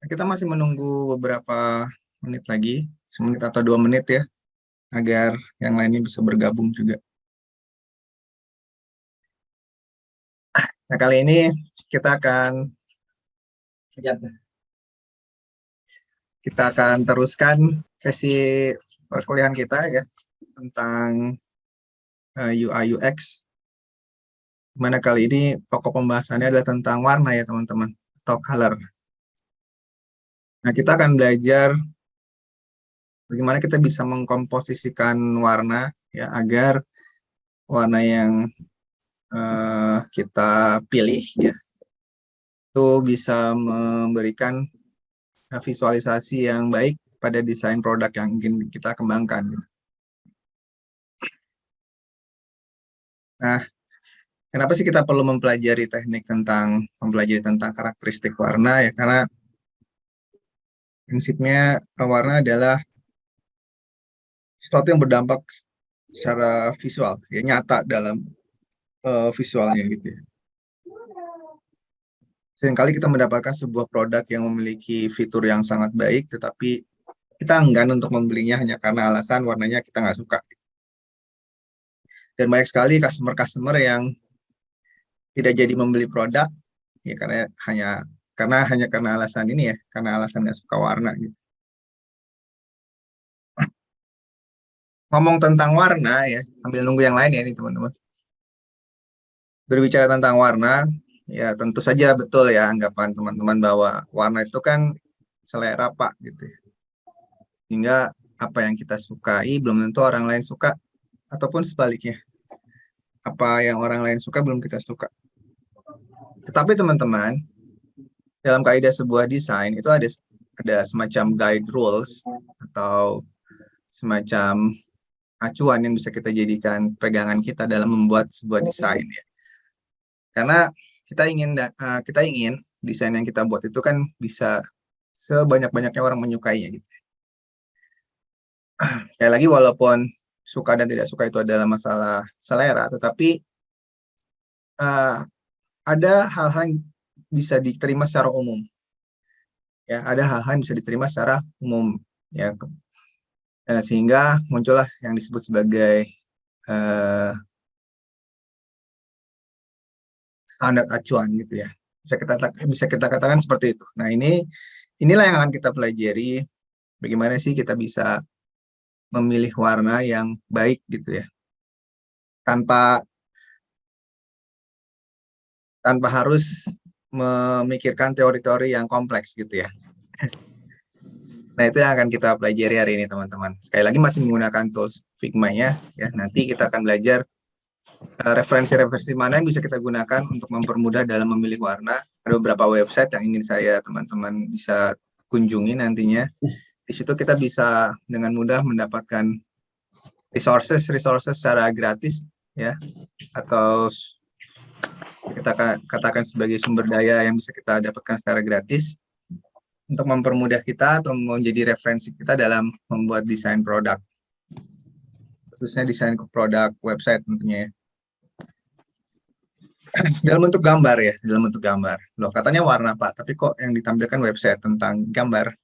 Kita masih menunggu beberapa menit lagi, 1 menit atau 2 menit ya, agar yang lainnya bisa bergabung juga. Nah, kali ini kita akan teruskan sesi perkuliahan kita ya tentang UI UX. Mana kali ini pokok pembahasannya adalah tentang warna ya teman-teman, atau color. Nah, kita akan belajar bagaimana kita bisa mengkomposisikan warna ya agar warna yang kita pilih ya itu bisa memberikan visualisasi yang baik pada desain produk yang ingin kita kembangkan. Nah, kenapa sih kita perlu mempelajari mempelajari tentang karakteristik warna ya? Karena prinsipnya warna adalah sesuatu yang berdampak secara visual, ya nyata dalam visualnya gitu ya. Seringkali kita mendapatkan sebuah produk yang memiliki fitur yang sangat baik, tetapi kita enggan untuk membelinya hanya karena alasan warnanya kita nggak suka. Dan banyak sekali customer-customer yang tidak jadi membeli produk ya karena alasan ini ya, karena alasannya suka warna gitu. Ngomong tentang warna ya, sambil nunggu yang lain ya ini teman-teman. Berbicara tentang warna, ya tentu saja betul ya anggapan teman-teman bahwa warna itu kan selera Pak gitu ya. Hingga apa yang kita sukai belum tentu orang lain suka, ataupun sebaliknya. Apa yang orang lain suka belum kita suka. Tetapi teman-teman, dalam kaidah sebuah desain itu ada semacam guide rules atau semacam acuan yang bisa kita jadikan pegangan kita dalam membuat sebuah desain ya. Karena kita ingin desain yang kita buat itu kan bisa sebanyak-banyaknya orang menyukainya gitu. Sekali lagi walaupun suka dan tidak suka itu adalah masalah selera, tetapi ada hal-hal yang bisa diterima secara umum. Ya, ada hal-hal yang bisa diterima secara umum ya sehingga muncullah yang disebut sebagai standar acuan gitu ya. Bisa kita katakan seperti itu. Nah, inilah yang akan kita pelajari, bagaimana sih kita bisa memilih warna yang baik gitu ya. Tanpa harus memikirkan teori-teori yang kompleks gitu ya. Nah, itu yang akan kita pelajari hari ini teman-teman. Sekali lagi masih menggunakan tools Figma-nya ya. Nanti kita akan belajar referensi-referensi mana yang bisa kita gunakan untuk mempermudah dalam memilih warna. Ada beberapa website yang ingin teman-teman bisa kunjungi nantinya. Di situ kita bisa dengan mudah mendapatkan resources secara gratis ya, atau kita katakan sebagai sumber daya yang bisa kita dapatkan secara gratis untuk mempermudah kita atau menjadi referensi kita dalam membuat desain produk, khususnya desain produk website tentunya ya. Dalam bentuk gambar. Loh, katanya warna Pak, tapi kok yang ditampilkan website tentang gambar?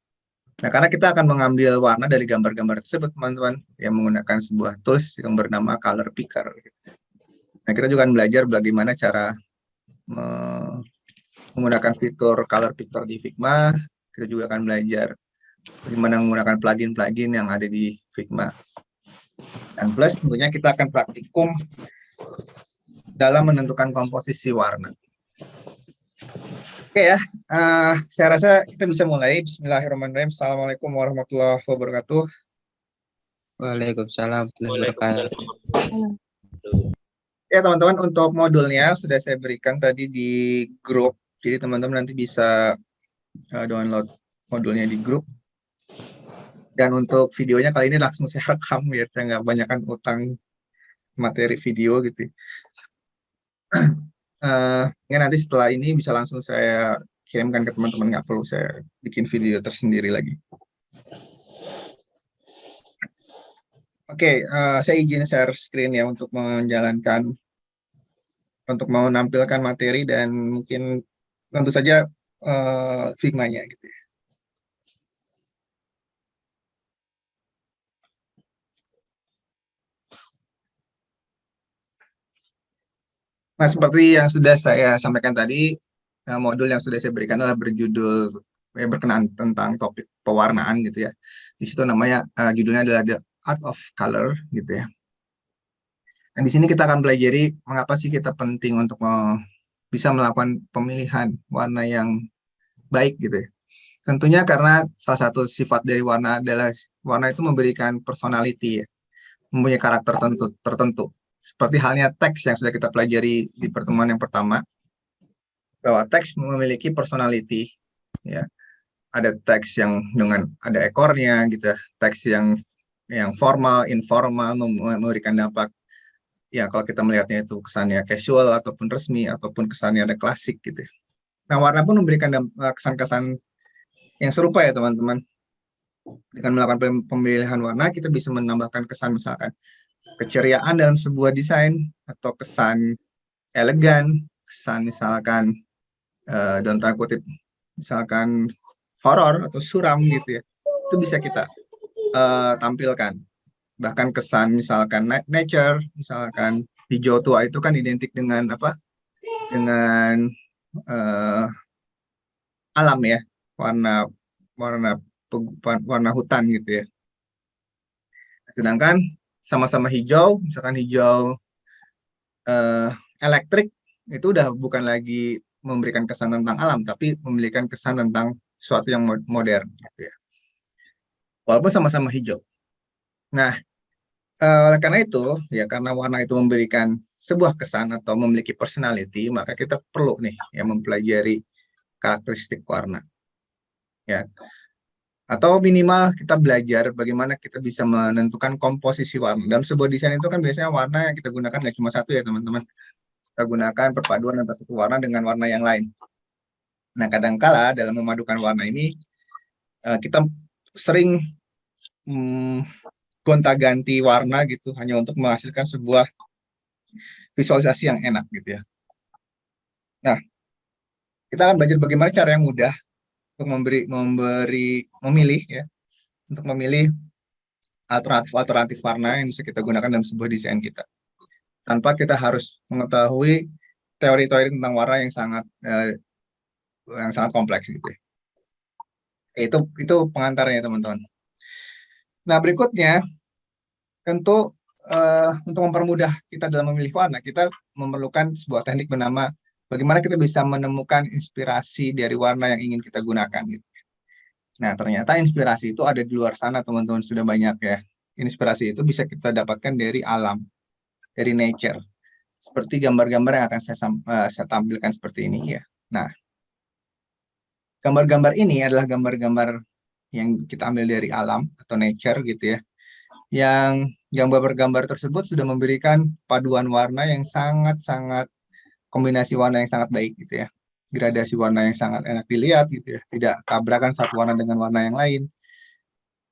Nah, karena kita akan mengambil warna dari gambar-gambar tersebut, teman-teman, yang menggunakan sebuah tools yang bernama Color Picker. Nah, kita juga akan belajar bagaimana cara menggunakan fitur Color Picker di Figma. Kita juga akan belajar bagaimana menggunakan plugin-plugin yang ada di Figma. Dan plus tentunya kita akan praktikum dalam menentukan komposisi warna. Oke ya, saya rasa kita bisa mulai. Bismillahirrahmanirrahim. Assalamualaikum warahmatullahi wabarakatuh. Waalaikumsalam warahmatullahi wabarakatuh. Ya teman-teman, untuk modulnya sudah saya berikan tadi di grup. Jadi teman-teman nanti bisa download modulnya di grup. Dan untuk videonya kali ini langsung saya rekam biar saya nggak banyakkan utang materi video gitu. Ya nanti setelah ini bisa langsung saya kirimkan ke teman-teman, nggak perlu saya bikin video tersendiri lagi. Oke, saya izin share screen ya untuk menampilkan materi dan mungkin tentu saja Figma-nya gitu ya. Nah, seperti yang sudah saya sampaikan tadi, modul yang sudah saya berikan adalah berjudul berkenaan tentang topik pewarnaan gitu ya. Di situ namanya judulnya adalah The Art of Color gitu ya. Dan di sini kita akan pelajari mengapa sih kita penting untuk bisa melakukan pemilihan warna yang baik gitu ya. Tentunya karena salah satu sifat dari warna adalah warna itu memberikan personality ya, mempunyai karakter tertentu. Seperti halnya teks yang sudah kita pelajari di pertemuan yang pertama, bahwa teks memiliki personality ya. Ada teks yang dengan ada ekornya gitu ya, teks yang formal, informal, memberikan dampak ya kalau kita melihatnya itu kesannya casual ataupun resmi ataupun kesannya ada klasik gitu ya. Nah, warna pun memberikan kesan-kesan yang serupa ya teman-teman. Dengan melakukan pemilihan warna, kita bisa menambahkan kesan misalkan keceriaan dalam sebuah desain atau kesan elegan, kesan misalkan dalam tanda kutip misalkan horor atau suram gitu ya. Itu bisa kita tampilkan. Bahkan kesan misalkan nature, misalkan hijau tua itu kan identik dengan apa? Dengan uh, alam ya, warna warna warna hutan gitu ya. Sedangkan sama-sama hijau, misalkan hijau elektrik itu udah bukan lagi memberikan kesan tentang alam, tapi memberikan kesan tentang sesuatu yang modern gitu ya. Walaupun sama-sama hijau. Nah, oleh karena itu, ya karena warna itu memberikan sebuah kesan atau memiliki personality, maka kita perlu nih ya mempelajari karakteristik warna. Ya, atau minimal kita belajar bagaimana kita bisa menentukan komposisi warna. Dalam sebuah desain itu kan biasanya warna yang kita gunakan nggak cuma satu ya teman-teman. Kita gunakan perpaduan antara satu warna dengan warna yang lain. Nah, kadangkala dalam memadukan warna ini kita sering gonta-ganti warna gitu hanya untuk menghasilkan sebuah visualisasi yang enak gitu ya. Nah, kita akan belajar bagaimana cara yang mudah untuk memilih ya, untuk memilih alternatif warna yang bisa kita gunakan dalam sebuah desain kita. Tanpa kita harus mengetahui teori-teori tentang warna yang sangat kompleks gitu ya. Itu pengantarnya teman-teman. Nah, berikutnya tentu untuk mempermudah kita dalam memilih warna, kita memerlukan sebuah teknik bernama bagaimana kita bisa menemukan inspirasi dari warna yang ingin kita gunakan. Gitu. Nah, ternyata inspirasi itu ada di luar sana, teman-teman, sudah banyak ya. Inspirasi itu bisa kita dapatkan dari alam, dari nature. Seperti gambar-gambar yang akan saya tampilkan seperti ini ya. Nah, gambar-gambar ini adalah gambar-gambar yang kita ambil dari alam atau nature gitu ya. Yang gambar-gambar tersebut sudah memberikan paduan warna yang sangat-sangat kombinasi warna yang sangat baik gitu ya. Gradasi warna yang sangat enak dilihat gitu ya. Tidak tabrakan satu warna dengan warna yang lain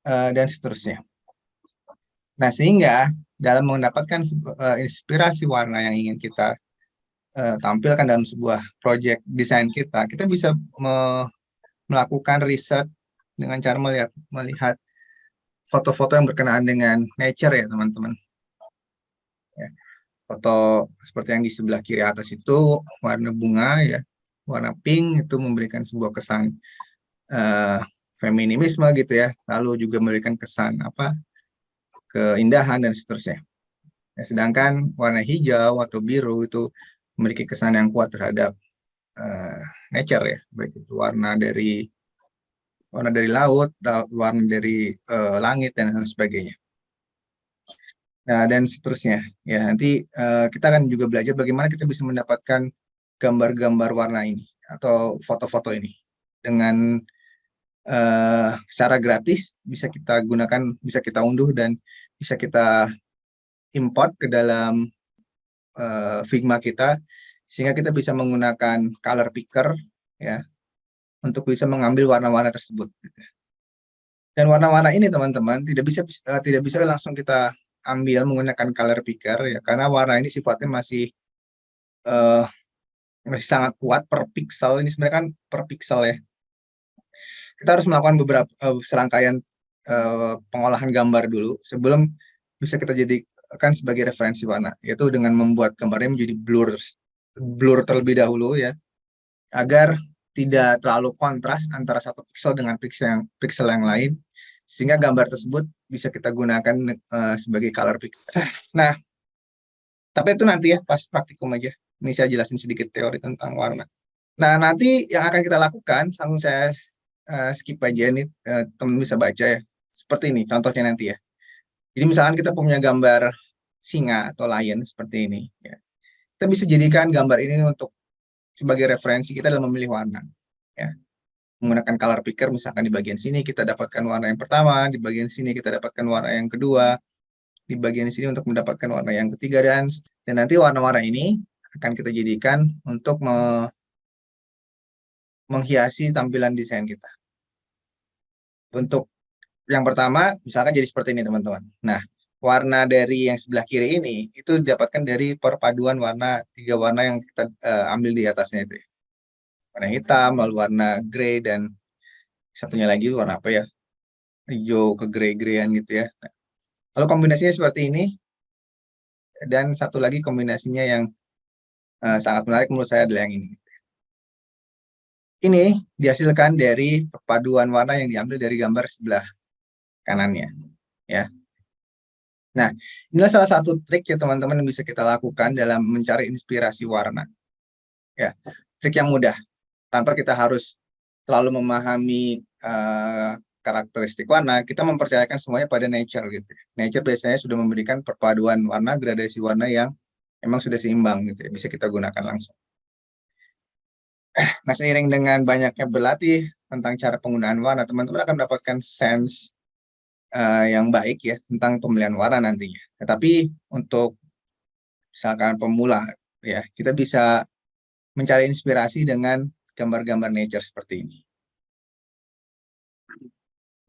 dan seterusnya. Nah, sehingga dalam mendapatkan inspirasi warna yang ingin kita tampilkan dalam sebuah project desain kita, kita bisa melakukan riset dengan cara melihat foto-foto yang berkenaan dengan nature ya teman-teman. Ya, foto seperti yang di sebelah kiri atas itu warna bunga ya, warna pink itu memberikan sebuah kesan feminisme gitu ya, lalu juga memberikan kesan keindahan dan seterusnya. Ya, sedangkan warna hijau atau biru itu memiliki kesan yang kuat terhadap nature ya, baik itu warna dari laut, warna dari langit dan sebagainya. Nah, dan seterusnya. Ya, nanti kita akan juga belajar bagaimana kita bisa mendapatkan gambar-gambar warna ini atau foto-foto ini dengan secara gratis bisa kita gunakan, bisa kita unduh dan bisa kita import ke dalam Figma kita sehingga kita bisa menggunakan color picker ya untuk bisa mengambil warna-warna tersebut. Dan warna-warna ini teman-teman tidak bisa langsung kita ambil menggunakan color picker ya karena warna ini sifatnya uh, masih sangat kuat per pixel. Ini sebenarnya kan per pixel ya. Kita harus melakukan beberapa serangkaian pengolahan gambar dulu sebelum bisa kita jadikan sebagai referensi warna, yaitu dengan membuat gambarnya menjadi blur blur terlebih dahulu ya, agar tidak terlalu kontras antara satu pixel dengan pixel yang lain, sehingga gambar tersebut bisa kita gunakan sebagai color pixel. Nah, tapi itu nanti ya pas praktikum aja. Ini saya jelasin sedikit teori tentang warna. Nah, nanti yang akan kita lakukan, langsung saya skip aja nih, teman bisa baca ya. Seperti ini contohnya nanti ya. Jadi misalkan kita punya gambar singa atau lion seperti ini. Ya. Kita bisa jadikan gambar ini untuk sebagai referensi kita dalam memilih warna. Ya. Menggunakan color picker, misalkan di bagian sini kita dapatkan warna yang pertama, di bagian sini kita dapatkan warna yang kedua, di bagian sini untuk mendapatkan warna yang ketiga, dan nanti warna-warna ini akan kita jadikan untuk menghiasi tampilan desain kita. Untuk yang pertama, misalkan jadi seperti ini teman-teman. Nah, warna dari yang sebelah kiri ini itu didapatkan dari perpaduan warna, 3 warna yang kita ambil di atasnya itu. Warna hitam, lalu warna grey, dan satunya lagi warna apa ya? Hijau ke grey-greyan gitu ya. Nah, lalu kombinasinya seperti ini, dan satu lagi kombinasinya yang sangat menarik menurut saya adalah yang ini. Ini dihasilkan dari perpaduan warna yang diambil dari gambar sebelah kanannya. Ya. Nah, inilah salah satu trik ya teman-teman yang bisa kita lakukan dalam mencari inspirasi warna. Ya, trik yang mudah, tanpa kita harus terlalu memahami karakteristik warna, kita mempercayakan semuanya pada nature gitu. Nature biasanya sudah memberikan perpaduan warna, gradasi warna yang memang sudah seimbang gitu ya, bisa kita gunakan langsung. Nah, seiring dengan banyaknya berlatih tentang cara penggunaan warna, teman-teman akan mendapatkan sense yang baik ya tentang pemilihan warna nantinya. Tetapi untuk misalkan pemula ya, kita bisa mencari inspirasi dengan gambar-gambar nature seperti ini.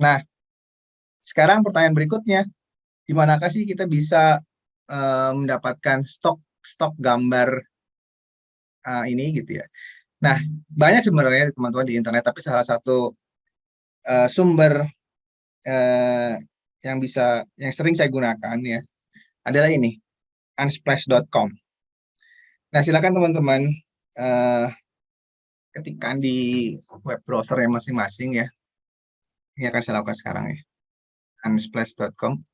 Nah, sekarang pertanyaan berikutnya, di manakah sih kita bisa mendapatkan stok gambar ini gitu ya. Nah, banyak sebenarnya teman-teman di internet, tapi salah satu sumber yang sering saya gunakan ya adalah ini, unsplash.com. Nah, silakan teman-teman ketikkan di web browser yang masing-masing ya. Ini akan saya lakukan sekarang ya. Unsplash.com.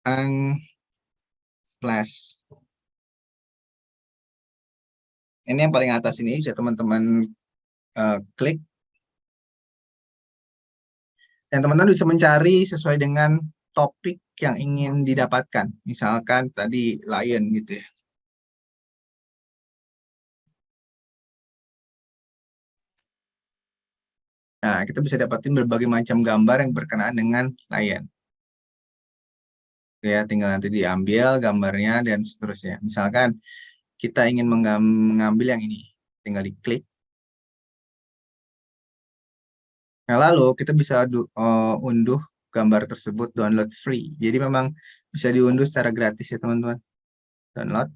Unsplash. Ini yang paling atas ini, bisa teman-teman klik. Dan teman-teman bisa mencari sesuai dengan topik yang ingin didapatkan. Misalkan tadi lion gitu ya. Nah, kita bisa dapatin berbagai macam gambar yang berkenaan dengan lion. Ya, tinggal nanti diambil gambarnya dan seterusnya. Misalkan kita ingin mengambil yang ini, tinggal diklik. Nah, lalu kita bisa unduh gambar tersebut download free. Jadi memang bisa diunduh secara gratis ya teman-teman. Download.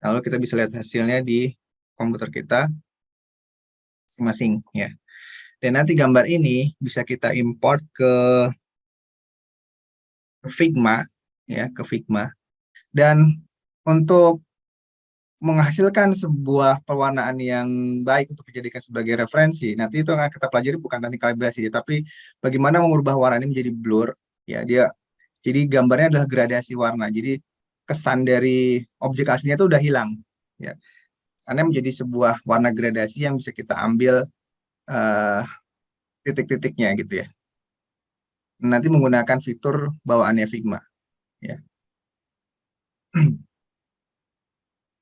Lalu kita bisa lihat hasilnya di komputer kita masing-masing ya. Dan nanti gambar ini bisa kita import ke Figma ya, ke Figma. Dan untuk menghasilkan sebuah pewarnaan yang baik untuk dijadikan sebagai referensi, nanti itu akan kita pelajari bukan teknik kalibrasi, tapi bagaimana mengubah warna ini menjadi blur. Ya, jadi gambarnya adalah gradasi warna. Jadi kesan dari objek aslinya itu udah hilang. Ya, kesannya menjadi sebuah warna gradasi yang bisa kita ambil titik-titiknya gitu ya. Nanti menggunakan fitur bawaannya Figma. Ya.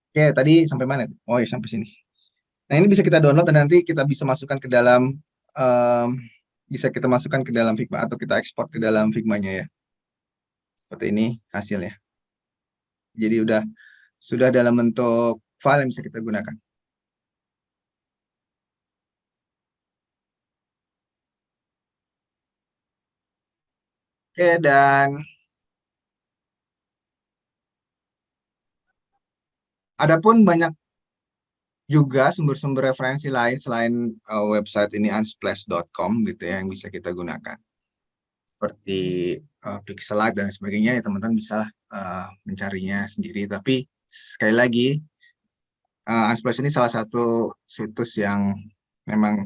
Oke, tadi sampai mana? Oh ya, sampai sini. Nah, ini bisa kita download dan nanti kita bisa masukkan ke dalam Figma atau kita ekspor ke dalam Figma-nya ya. Seperti ini hasilnya. Jadi sudah dalam bentuk file yang bisa kita gunakan. Oke, dan adapun banyak juga sumber-sumber referensi lain selain website ini unsplash.com gitu ya yang bisa kita gunakan. Seperti Pixelite dan sebagainya ya teman-teman bisa mencarinya sendiri. Tapi sekali lagi Unsplash ini salah satu situs yang memang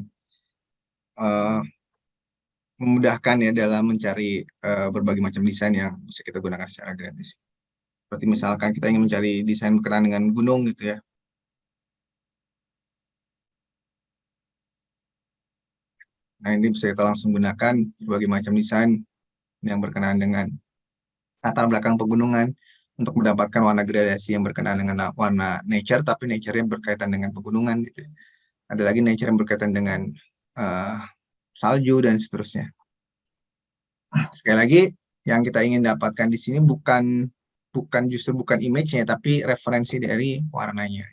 memudahkan ya dalam mencari berbagai macam desain yang bisa kita gunakan secara gratis. Seperti misalkan kita ingin mencari desain berkenaan dengan gunung gitu ya. Nah ini bisa kita langsung gunakan berbagai macam desain yang berkenaan dengan latar belakang pegunungan untuk mendapatkan warna gradasi yang berkenaan dengan warna nature, tapi nature-nya berkaitan dengan pegunungan gitu. Ada lagi nature yang berkaitan dengan salju dan seterusnya. Sekali lagi, yang kita ingin dapatkan di sini bukan image-nya, tapi referensi dari warnanya.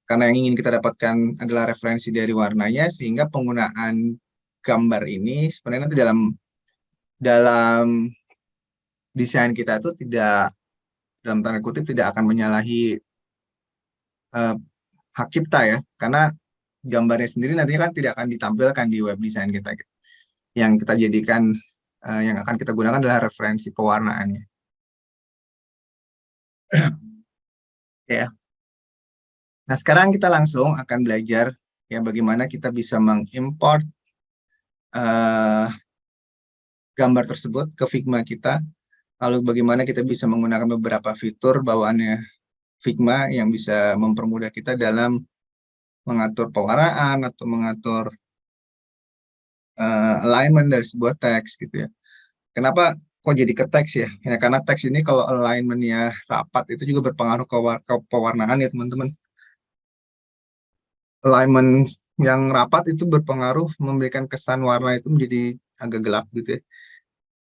Karena yang ingin kita dapatkan adalah referensi dari warnanya, sehingga penggunaan gambar ini sebenarnya nanti dalam desain kita itu tidak, dalam tanda kutip, tidak akan menyalahi hak cipta ya, karena gambarnya sendiri nantinya kan tidak akan ditampilkan di web design kita. Yang kita jadikan, yang akan kita gunakan adalah referensi pewarnaannya. Ya. Nah, sekarang kita langsung akan belajar ya bagaimana kita bisa mengimport gambar tersebut ke Figma kita, lalu bagaimana kita bisa menggunakan beberapa fitur bawaannya Figma yang bisa mempermudah kita dalam mengatur pewarnaan atau mengatur alignment dari sebuah teks gitu ya. Kenapa kok jadi ke teks ya? Ya karena teks ini kalau alignment-nya rapat itu juga berpengaruh ke pewarnaan ya teman-teman. Alignment yang rapat itu berpengaruh memberikan kesan warna itu menjadi agak gelap gitu ya,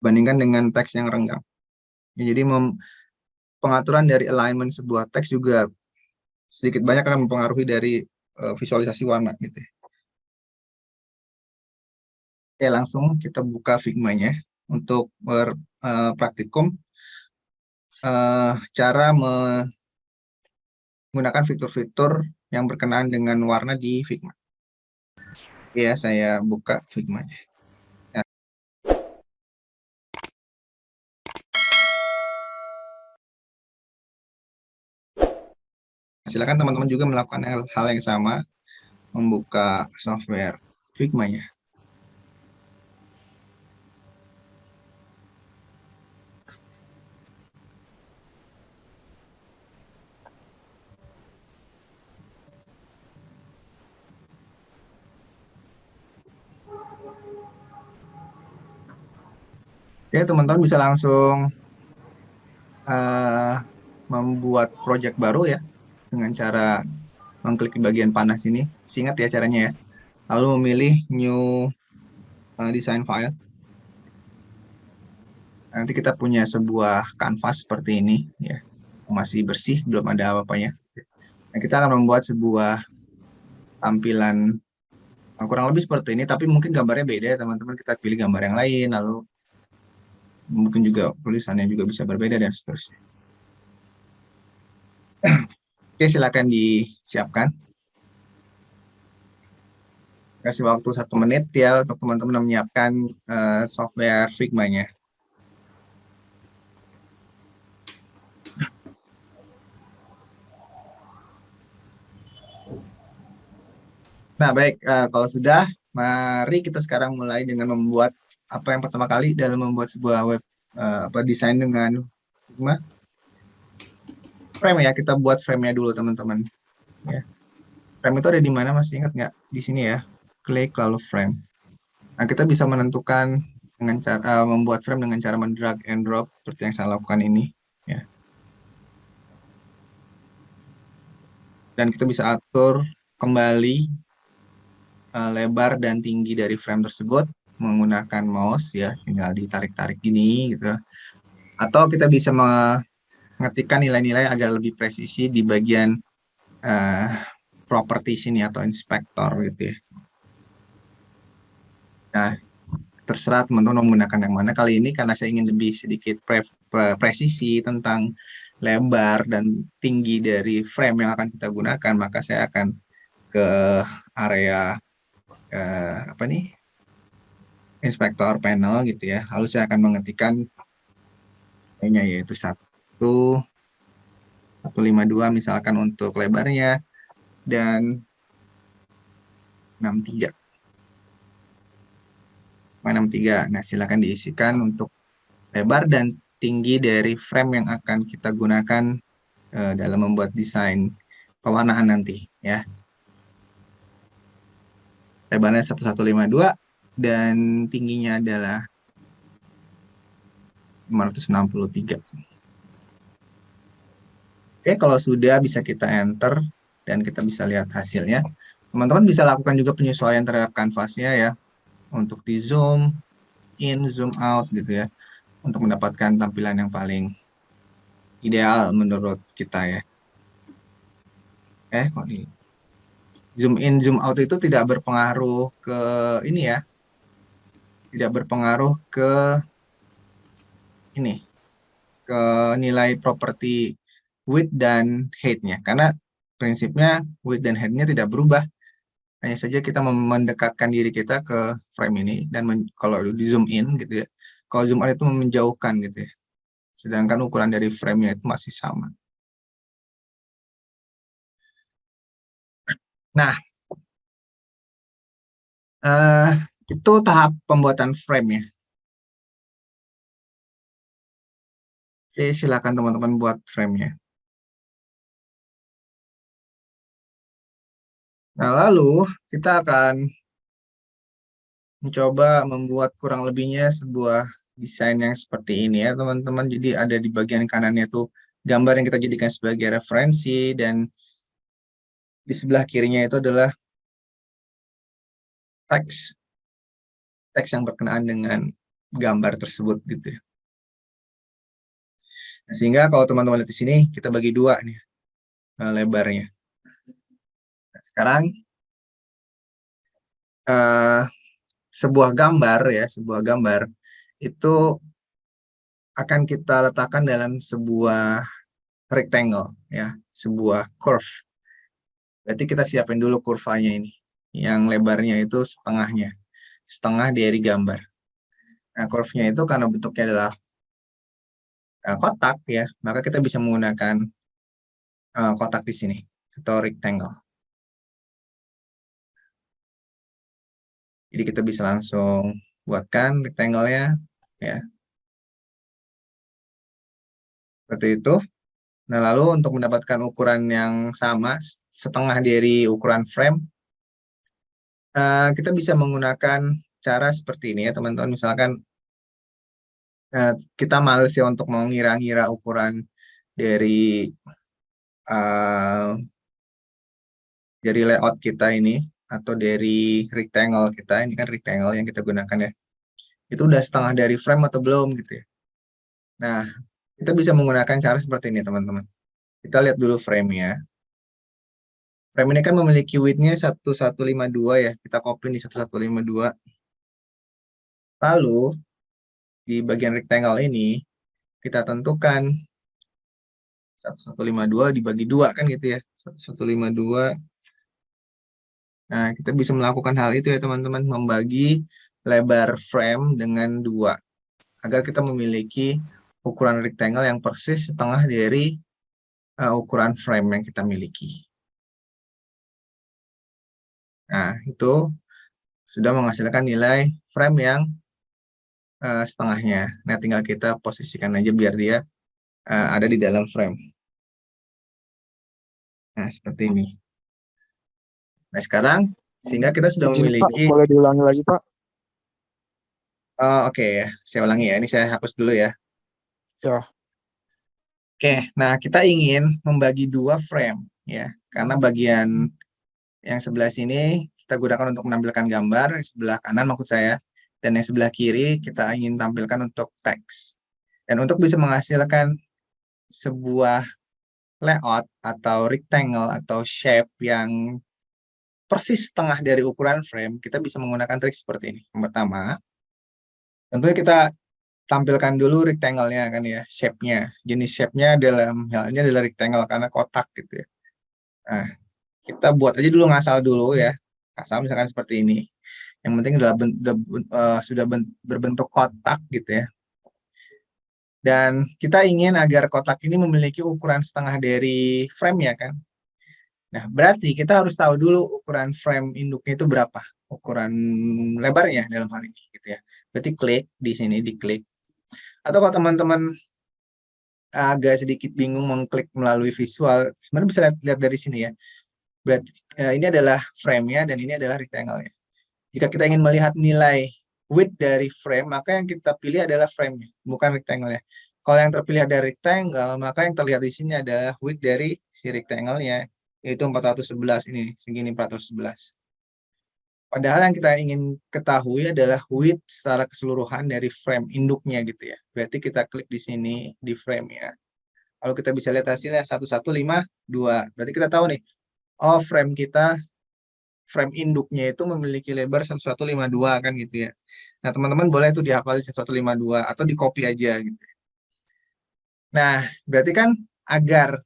bandingkan dengan teks yang renggang. Ya, jadi pengaturan dari alignment sebuah teks juga sedikit banyak akan mempengaruhi dari visualisasi warna gitu ya. Oke, langsung kita buka Figma-nya untuk berpraktikum cara menggunakan fitur-fitur yang berkenaan dengan warna di Figma. Ya, saya buka Figma-nya. Nah, silakan teman-teman juga melakukan hal yang sama, membuka software Figma-nya. Ya, teman-teman bisa langsung membuat project baru ya dengan cara mengklik di bagian panah sini. Ingat ya caranya ya. Lalu memilih new design file. Nanti kita punya sebuah kanvas seperti ini ya. Masih bersih, belum ada apa-apanya. Nah, kita akan membuat sebuah tampilan kurang lebih seperti ini, tapi mungkin gambarnya beda ya teman-teman. Kita pilih gambar yang lain, lalu mungkin juga tulisannya juga bisa berbeda dan seterusnya. Oke, silakan disiapkan. Kasih waktu 1 menit ya untuk teman-teman menyiapkan software Figma-nya. Nah, baik, kalau sudah, mari kita sekarang mulai dengan membuat apa yang pertama kali dalam membuat sebuah web desain dengan Figma. Frame ya, kita buat frame-nya dulu teman-teman. Ya. Frame itu ada di mana, masih ingat nggak? Di sini ya, klik lalu frame. Nah, kita bisa menentukan dengan cara membuat frame dengan cara mendrag and drop seperti yang saya lakukan ini. Ya. Dan kita bisa atur kembali lebar dan tinggi dari frame tersebut menggunakan mouse ya, tinggal ditarik-tarik gini gitu. Atau kita bisa mengetikkan nilai-nilai agar lebih presisi di bagian properti sini atau inspektor gitu ya. Nah, terserah teman-teman menggunakan yang mana. Kali ini karena saya ingin lebih sedikit presisi tentang lebar dan tinggi dari frame yang akan kita gunakan, maka saya akan ke area apa nih, inspektor panel gitu ya. Lalu saya akan mengetikkan nya yaitu 152 misalkan untuk lebarnya dan 63. 63. Nah, silakan diisikan untuk lebar dan tinggi dari frame yang akan kita gunakan dalam membuat desain pewarnaan nanti ya. Lebarnya 1152 dan tingginya adalah 563. Oke, kalau sudah bisa kita enter dan kita bisa lihat hasilnya. Teman-teman bisa lakukan juga penyesuaian terhadap kanvasnya ya, untuk di zoom in, zoom out gitu ya, untuk mendapatkan tampilan yang paling ideal menurut kita ya. Kok ini zoom in, zoom out itu tidak berpengaruh ke ini ya, tidak berpengaruh ke ini, ke nilai properti width dan height-nya, karena prinsipnya width dan height-nya tidak berubah. Hanya saja kita mendekatkan diri kita ke frame ini dan kalau di zoom in gitu ya, kalau zoom out itu menjauhkan gitu ya. Sedangkan ukuran dari frame-nya itu masih sama. Nah, itu tahap pembuatan frame ya. Oke, silakan teman-teman buat frame-nya. Nah, lalu kita akan mencoba membuat kurang lebihnya sebuah desain yang seperti ini ya, teman-teman. Jadi ada di bagian kanannya tuh gambar yang kita jadikan sebagai referensi dan di sebelah kirinya itu adalah teks yang berkenaan dengan gambar tersebut gitu ya. Nah, sehingga kalau teman-teman lihat di sini kita bagi dua nih lebarnya. Nah, sekarang sebuah gambar itu akan kita letakkan dalam sebuah rectangle ya, sebuah curve. Berarti kita siapin dulu kurvanya ini, yang lebarnya itu setengah dari gambar. Nah, curve-nya itu karena bentuknya adalah kotak ya, maka kita bisa menggunakan kotak di sini atau rectangle. Jadi kita bisa langsung buatkan rectangle-nya ya. Seperti itu. Nah, lalu untuk mendapatkan ukuran yang sama, setengah dari ukuran frame, kita bisa menggunakan cara seperti ini ya, teman-teman. Misalkan kita males ya untuk mengira-ngira ukuran dari layout kita ini, atau dari rectangle kita, ini kan rectangle yang kita gunakan ya, itu udah setengah dari frame atau belum gitu ya. Nah, kita bisa menggunakan cara seperti ini teman-teman. Kita lihat dulu frame-nya. Frame ini kan memiliki width-nya 1152 ya, kita copy di 1152. Lalu, di bagian rectangle ini, kita tentukan 1152 dibagi 2 kan gitu ya, 1152. Nah, kita bisa melakukan hal itu ya teman-teman, membagi lebar frame dengan 2, agar kita memiliki ukuran rectangle yang persis setengah dari ukuran frame yang kita miliki. Nah, itu sudah menghasilkan nilai frame yang setengahnya. Nah, tinggal kita posisikan aja biar dia ada di dalam frame. Nah, seperti ini. Nah, sekarang sehingga kita sudah Izin Pak, memiliki. boleh diulangi lagi Pak? Oke ya, saya ulangi ya. Ini saya hapus dulu ya. Ya. Oke, nah kita ingin membagi 2 frame ya, karena bagian yang sebelah sini kita gunakan untuk menampilkan gambar, sebelah kanan maksud saya, dan yang sebelah kiri kita ingin tampilkan untuk teks. Dan untuk bisa menghasilkan sebuah layout atau rectangle atau shape yang persis setengah dari ukuran frame, kita bisa menggunakan trik seperti ini. Yang pertama, tentunya kita tampilkan dulu rectangle-nya kan ya, shape-nya. Jenis shape-nya dalam hal ini adalah rectangle karena kotak gitu ya. Nah, kita buat aja dulu ngasal dulu ya. Asal misalkan seperti ini. Yang penting sudah berbentuk kotak gitu ya. Dan kita ingin agar kotak ini memiliki ukuran setengah dari frame ya kan. Nah, berarti kita harus tahu dulu ukuran frame induknya itu berapa. Ukuran lebarnya dalam hal ini gitu ya. Berarti klik di sini, diklik. Atau kalau teman-teman agak sedikit bingung mengklik melalui visual, sebenarnya bisa lihat dari sini ya. Berarti ini adalah frame-nya dan ini adalah rectangle-nya. Jika kita ingin melihat nilai width dari frame, maka yang kita pilih adalah frame-nya, bukan rectangle-nya. Kalau yang terpilih ada rectangle, maka yang terlihat di sini adalah width dari si rectangle-nya, yaitu 411 ini, segini 411. Padahal yang kita ingin ketahui adalah width secara keseluruhan dari frame induknya gitu ya. Berarti kita klik di sini, di frame-nya. Kalau kita bisa lihat hasilnya 1152. Berarti kita tahu nih, oh frame kita, frame induknya itu memiliki lebar 1152 kan gitu ya. Nah teman-teman boleh itu dihafal 1152 atau di copy aja gitu. Nah berarti kan agar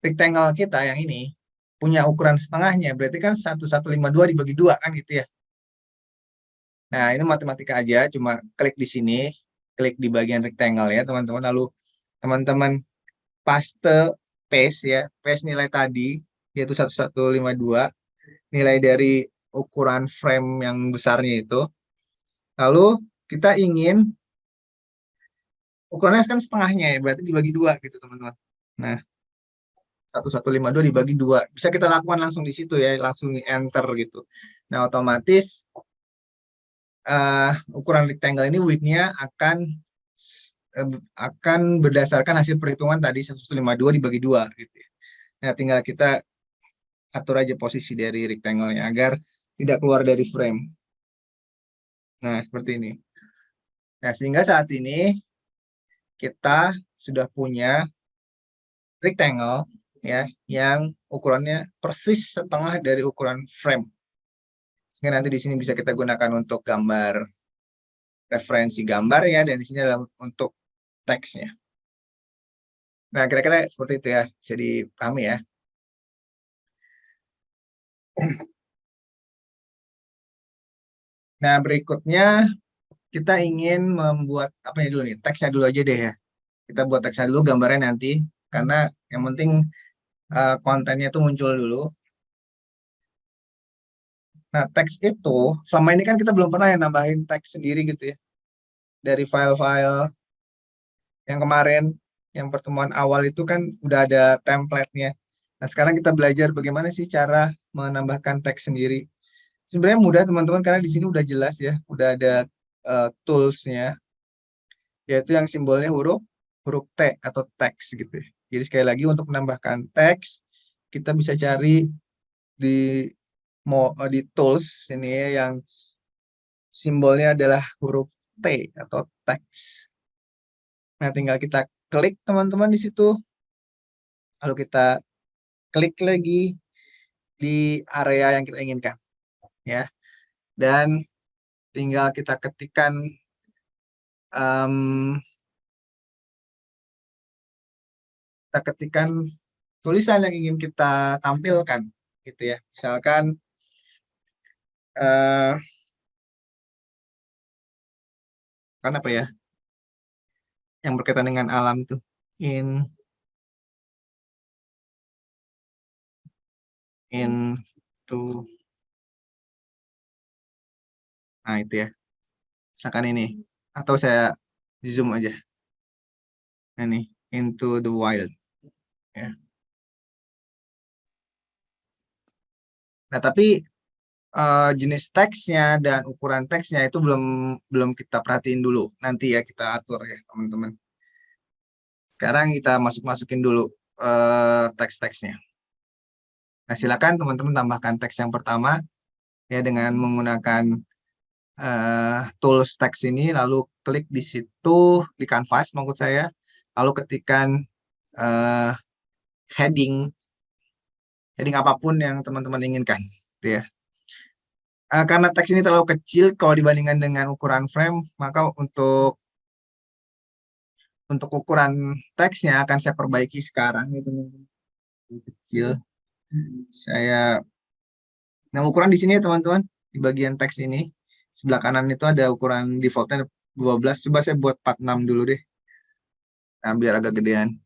rectangle kita yang ini punya ukuran setengahnya, berarti kan 1152 dibagi 2 kan gitu ya. Nah ini matematika aja, cuma klik di sini, klik di bagian rectangle ya teman-teman. Lalu teman-teman paste ya, paste nilai tadi yaitu 1152, nilai dari ukuran frame yang besarnya itu. Lalu kita ingin ukurannya kan setengahnya ya, berarti dibagi 2 gitu teman-teman. Nah, 1152 dibagi 2. Bisa kita lakukan langsung di situ ya, langsung enter gitu. Nah, otomatis ukuran rectangle ini width-nya akan berdasarkan hasil perhitungan tadi 152 dibagi 2 gitu ya. Nah, tinggal kita atur aja posisi dari rectangle-nya agar tidak keluar dari frame. Nah, seperti ini. Nah, sehingga saat ini kita sudah punya rectangle ya yang ukurannya persis setengah dari ukuran frame. Sehingga nanti di sini bisa kita gunakan untuk gambar referensi gambar ya, dan di sini adalah untuk teksnya. Nah, kira-kira seperti itu ya, bisa dipahami ya. Nah, berikutnya kita ingin membuat apa ya dulu nih, teksnya dulu aja deh ya. Kita buat teksnya dulu, gambarnya nanti, karena yang penting kontennya itu muncul dulu. Nah, teks itu, selama ini kan kita belum pernah ya nambahin teks sendiri gitu ya. Dari file-file yang kemarin, yang pertemuan awal itu kan udah ada template-nya. Nah, sekarang kita belajar bagaimana sih cara menambahkan teks sendiri. Sebenarnya mudah teman-teman, karena di sini udah jelas ya, udah ada tools-nya, yaitu yang simbolnya huruf T atau teks gitu ya. Jadi sekali lagi untuk menambahkan teks, kita bisa cari di tools ini ya, yang simbolnya adalah huruf T atau teks. Nah, tinggal kita klik teman-teman di situ. Lalu kita klik lagi di area yang kita inginkan ya. Dan tinggal kita ketikkan tulisan yang ingin kita tampilkan gitu ya. Misalkan kan apa ya? Yang berkaitan dengan alam tuh. Into nah itu ya. Misalkan ini, atau saya zoom aja. Nah, ini into the wild ya. Nah, tapi jenis teksnya dan ukuran teksnya itu belum kita perhatiin dulu. Nanti ya kita atur ya, teman-teman. Sekarang kita masukin dulu teks-teksnya. Nah, silakan teman-teman tambahkan teks yang pertama ya dengan menggunakan tools teks ini, lalu klik di situ di kanvas maksud saya, lalu ketikkan heading apapun yang teman-teman inginkan gitu ya. Karena teks ini terlalu kecil kalau dibandingkan dengan ukuran frame, maka untuk untuk ukuran teksnya akan saya perbaiki sekarang itu kecil. Nah, ukuran di sini ya teman-teman, di bagian teks ini sebelah kanan itu ada ukuran defaultnya 12. Coba saya buat 46 dulu deh. Nah, biar agak gedean.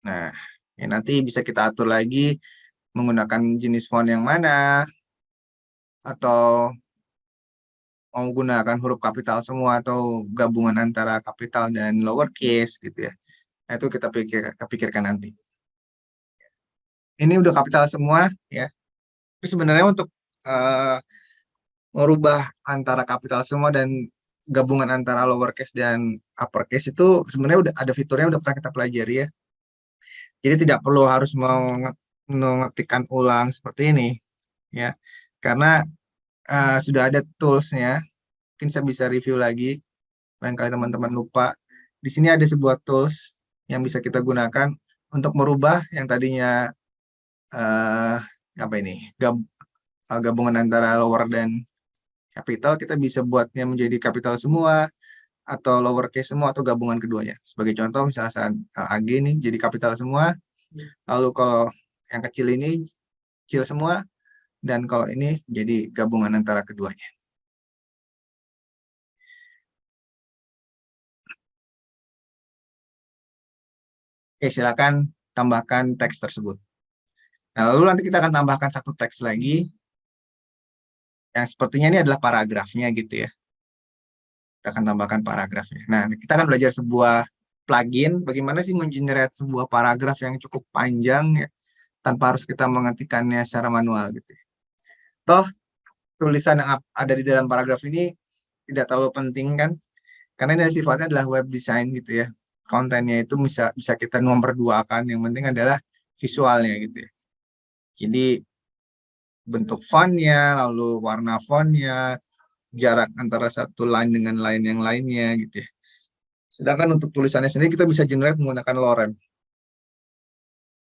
Nah, ya nanti bisa kita atur lagi menggunakan jenis font yang mana, atau mau gunakan huruf kapital semua atau gabungan antara kapital dan lowercase gitu ya. Nah, itu kita pikirkan nanti. Ini udah kapital semua ya. Tapi sebenarnya untuk eh, merubah antara kapital semua dan gabungan antara lowercase dan uppercase itu sebenarnya udah ada fiturnya, udah pernah kita pelajari ya. Jadi tidak perlu harus mengetikkan ulang seperti ini ya. Karena sudah ada toolsnya. Mungkin saya bisa review lagi. Barangkali teman-teman lupa. Di sini ada sebuah tools yang bisa kita gunakan untuk merubah yang tadinya eh, apa ini gabungan antara lower dan capital, kita bisa buatnya menjadi capital semua atau lowercase semua atau gabungan keduanya. Sebagai contoh misalnya saat AG ini jadi capital semua, lalu kalau yang kecil ini kecil semua, dan kalau ini jadi gabungan antara keduanya. Oke, silakan tambahkan teks tersebut. Nah, lalu nanti kita akan tambahkan satu teks lagi yang sepertinya ini adalah paragrafnya gitu ya. Kita akan tambahkan paragrafnya. Nah, kita akan belajar sebuah plugin bagaimana sih mengenerate sebuah paragraf yang cukup panjang ya, tanpa harus kita mengetikkannya secara manual gitu ya. Toh tulisan yang ada di dalam paragraf ini tidak terlalu penting kan, karena ini sifatnya adalah web design gitu ya. Kontennya itu bisa bisa kita nomor dua kan, yang penting adalah visualnya gitu ya. Jadi bentuk fontnya, lalu warna fontnya, jarak antara satu line dengan line yang lainnya gitu ya. Sedangkan untuk tulisannya sendiri kita bisa generate menggunakan lorem.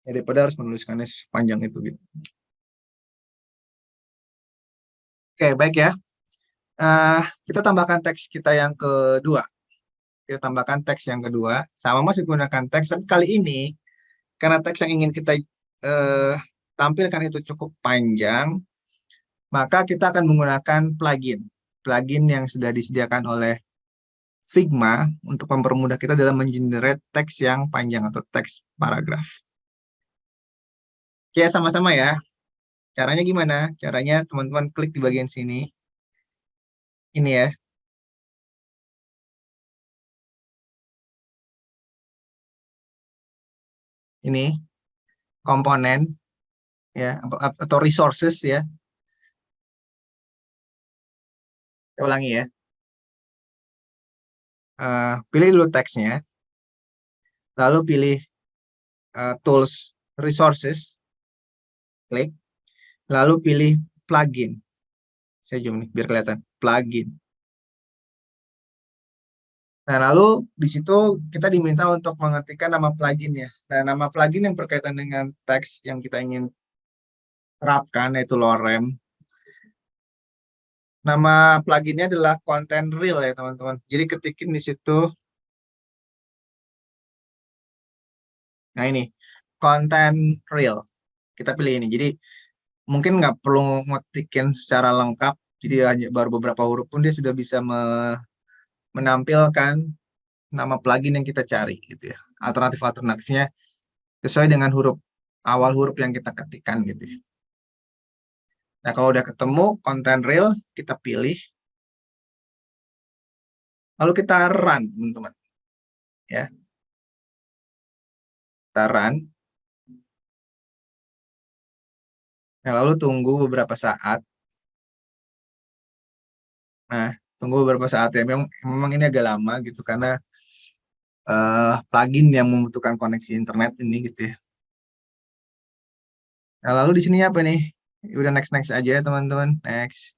Ya, daripada harus menuliskannya sepanjang itu gitu. Oke, baik ya. Kita tambahkan teks kita yang kedua. Kita tambahkan teks yang kedua. Sama masih gunakan teks, tapi kali ini karena teks yang ingin kita eh, tampilkan itu cukup panjang, maka kita akan menggunakan plugin. Plugin yang sudah disediakan oleh Figma untuk mempermudah kita dalam mengenerate teks yang panjang atau teks paragraf. Oke, sama-sama ya. Caranya gimana? Caranya teman-teman klik di bagian sini. Ini ya. Ini komponen ya atau resources ya. Saya ulangi ya. Pilih dulu teksnya, lalu pilih tools resources, klik, lalu pilih plugin. Saya zoom nih biar kelihatan plugin. Nah, lalu di situ kita diminta untuk mengetikkan nama pluginnya. Nah, nama plugin yang berkaitan dengan teks yang kita ingin terapkan yaitu lorem. Nama pluginnya adalah content reel ya teman-teman. Jadi ketikin di situ. Nah ini content reel. Kita pilih ini. Jadi mungkin nggak perlu ngetikin secara lengkap. Jadi hanya baru beberapa huruf pun dia sudah bisa menampilkan nama plugin yang kita cari gitu ya. Alternatif-alternatifnya sesuai dengan awal huruf yang kita ketikkan gitu ya. Nah, kalau udah ketemu content reel, kita pilih. Lalu kita run, teman-teman. Ya, kita run. Nah, lalu tunggu beberapa saat. Nah, tunggu beberapa saat ya. Memang ini agak lama gitu karena plugin yang membutuhkan koneksi internet ini gitu ya. Nah, lalu di sini apa nih? Udah next aja teman-teman. Next.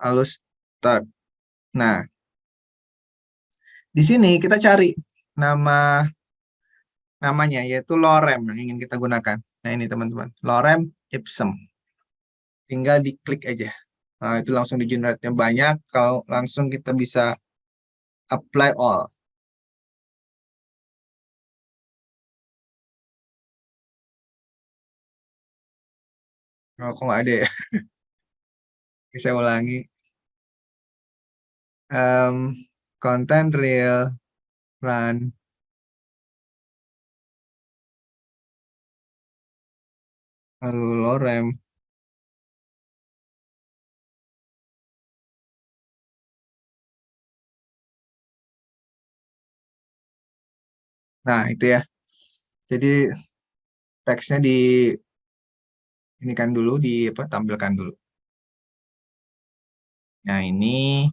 Lalu start. Nah, di sini kita cari namanya yaitu lorem yang ingin kita gunakan. Nah, ini teman-teman. Lorem ipsum. Tinggal diklik aja. Nah, itu langsung di generate-nya banyak. Kalau langsung kita bisa apply all. Oh, kok nggak ada ya? Bisa ulangi. Content real run. Lalu lorem. Nah, itu ya. Jadi teksnya di ini kan dulu, tampilkan dulu. Nah, ini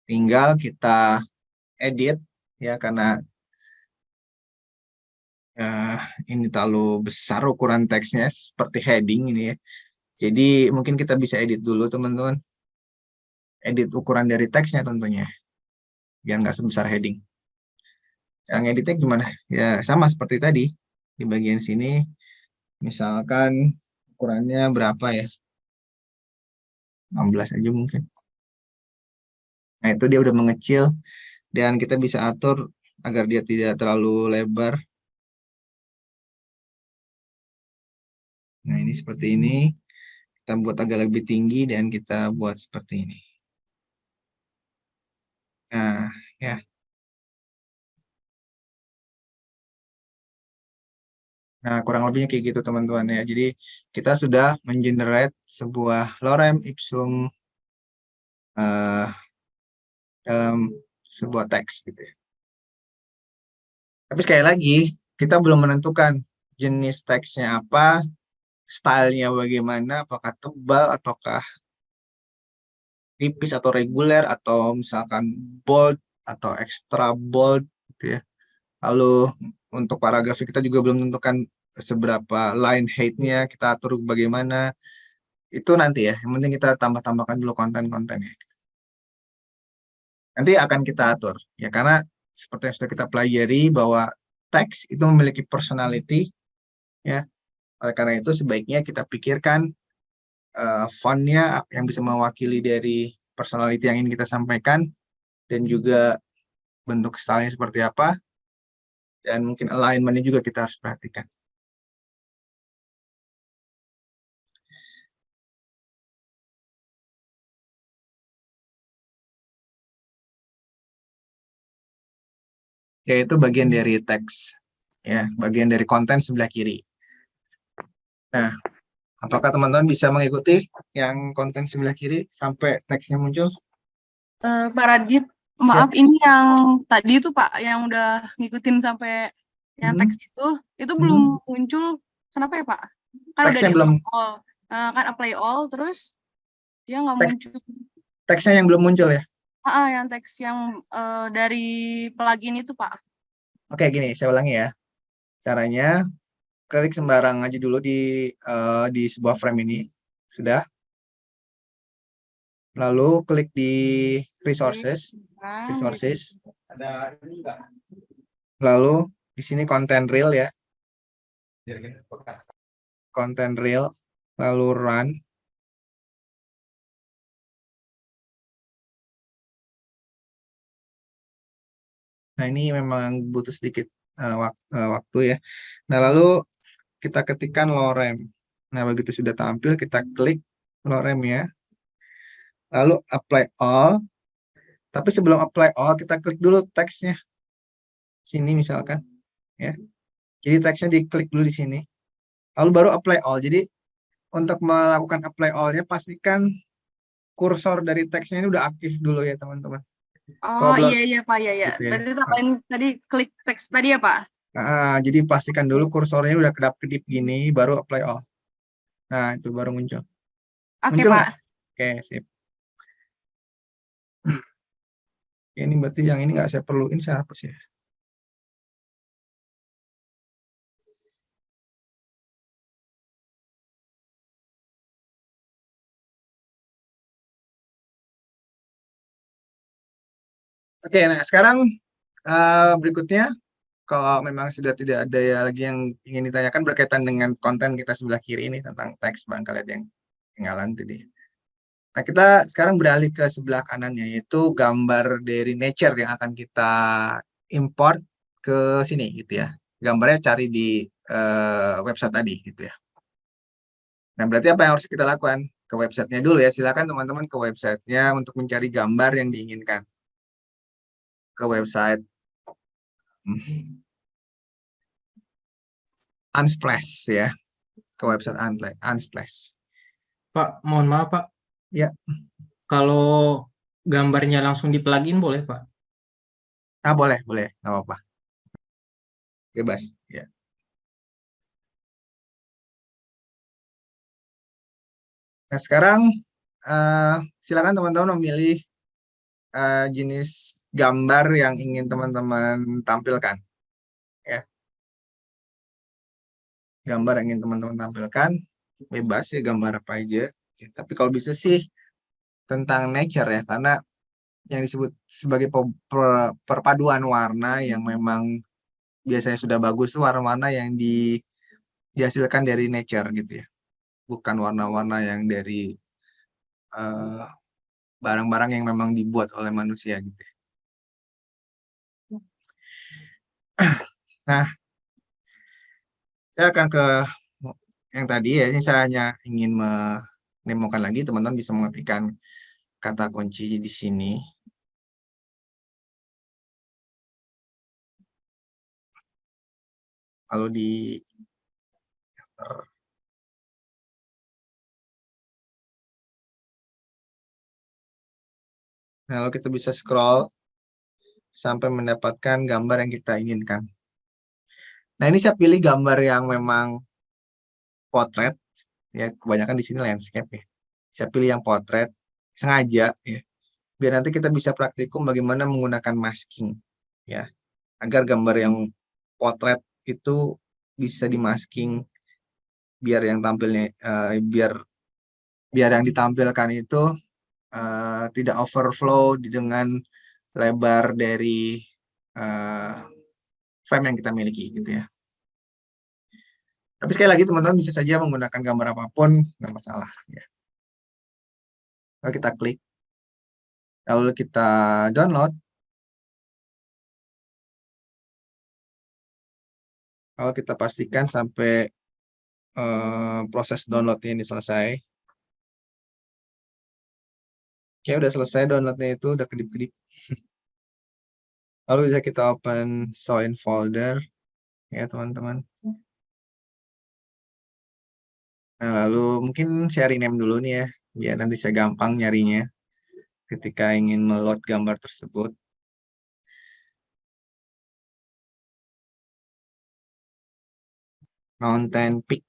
tinggal kita edit ya, karena ini terlalu besar ukuran teksnya seperti heading ini ya. Jadi mungkin kita bisa edit dulu teman-teman. Edit ukuran dari teksnya tentunya, biar nggak sebesar heading. Cara ngeditnya gimana? Ya sama seperti tadi. Di bagian sini, misalkan ukurannya berapa ya? 16 aja mungkin. Nah itu dia udah mengecil, dan kita bisa atur agar dia tidak terlalu lebar. Nah ini seperti ini. Kita buat agak lebih tinggi dan kita buat seperti ini. Nah, ya. Nah, kurang lebihnya kayak gitu teman-teman ya. Jadi kita sudah mengenerate sebuah lorem ipsum dalam sebuah teks gitu ya. Tapi sekali lagi, kita belum menentukan jenis teksnya apa, stylenya bagaimana, apakah tebal ataukah tipis atau reguler atau misalkan bold atau extra bold gitu ya. Lalu untuk paragraf kita juga belum menentukan seberapa line height-nya, kita atur bagaimana. Itu nanti ya, yang penting kita tambah-tambahkan dulu konten-kontennya. Nanti akan kita atur, ya karena seperti yang sudah kita pelajari bahwa teks itu memiliki personality, ya. Oleh karena itu sebaiknya kita pikirkan font-nya yang bisa mewakili dari personality yang ingin kita sampaikan, dan juga bentuk stylenya seperti apa, dan mungkin alignment-nya juga kita harus perhatikan. Yaitu bagian dari teks, ya, bagian dari konten sebelah kiri. Nah, apakah teman-teman bisa mengikuti yang konten sebelah kiri sampai teksnya muncul? Pak Radit, Ya. maaf ini yang tadi itu Pak, yang udah ngikutin sampai yang teks itu belum muncul. Kenapa ya Pak? Kan udah Teksnya di belum, all, kan apply all, terus dia nggak teks, muncul. teksnya yang belum muncul ya. Yang teks yang dari plugin itu Pak. Oke, gini, saya ulangi ya. Caranya, klik sembarang aja dulu di sebuah frame ini. Sudah. Lalu klik di resources. Lalu di sini content reel ya. Content reel. Lalu run. Nah, ini memang butuh sedikit waktu ya. Nah, lalu kita ketikkan lorem. Nah, begitu sudah tampil, kita klik lorem ya. Lalu apply all. Tapi sebelum apply all, kita klik dulu teksnya. Sini misalkan. Ya. Jadi teksnya diklik dulu di sini. Lalu baru apply all. Jadi untuk melakukan apply all-nya, pastikan kursor dari teksnya ini udah aktif dulu ya teman-teman. Oh iya Pak, iya. Gitu ya. Berarti tambahin tadi klik teks tadi ya Pak? Jadi pastikan dulu kursornya udah kedap-kedip gini, baru apply all. Nah, itu baru muncul. Oke Muncul Pak. nggak? Oke, sip. Ini berarti yang ini nggak saya perluin, saya hapus ya. Oke, nah sekarang berikutnya, kalau memang sudah tidak ada lagi yang ingin ditanyakan berkaitan dengan konten kita sebelah kiri ini tentang teks, barangkali ada yang ketinggalan tadi. Nah, kita sekarang beralih ke sebelah kanannya, yaitu gambar dari nature yang akan kita import ke sini gitu ya. Gambarnya cari di website tadi gitu ya. Nah, berarti apa yang harus kita lakukan? Ke websitenya dulu ya. Silakan teman-teman ke websitenya untuk mencari gambar yang diinginkan. Ke website Unsplash ya. Ke website Unsplash. Pak, mohon maaf Pak, Ya, kalau gambarnya langsung di plugin boleh Pak? boleh, nggak apa-apa. Bebas, ya. Nah, sekarang silakan teman-teman memilih jenis gambar yang ingin teman-teman tampilkan. Ya, gambar yang ingin teman-teman tampilkan, bebas ya gambar apa aja. Ya, tapi kalau bisa sih tentang nature ya, karena yang disebut sebagai perpaduan warna yang memang biasanya sudah bagus itu warna-warna yang dihasilkan dari nature gitu ya. Bukan warna-warna yang dari barang-barang yang memang dibuat oleh manusia gitu ya. Nah, saya akan ke yang tadi ya, ini saya hanya ingin menemukan lagi, teman-teman bisa mengetikkan kata kunci di sini. Lalu di nah, lalu kita bisa scroll sampai mendapatkan gambar yang kita inginkan. Nah, ini saya pilih gambar yang memang potret, ya kebanyakan di sini landscape ya. Saya pilih yang potret, sengaja ya, biar nanti kita bisa praktikum bagaimana menggunakan masking, ya, agar gambar yang potret itu bisa dimasking, biar yang tampilnya, biar yang ditampilkan itu tidak overflow dengan lebar dari frame yang kita miliki gitu ya. Tapi sekali lagi teman-teman bisa saja menggunakan gambar apapun, nggak masalah ya. Lalu kita klik, lalu kita download, lalu kita pastikan sampai proses downloadnya ini selesai. Oke, udah selesai downloadnya, itu udah kedip-kedip. Lalu bisa kita open show in folder ya teman-teman. Nah, lalu mungkin saya rename dulu nih ya, biar nanti saya gampang nyarinya ketika ingin meload gambar tersebut. Mountain Peak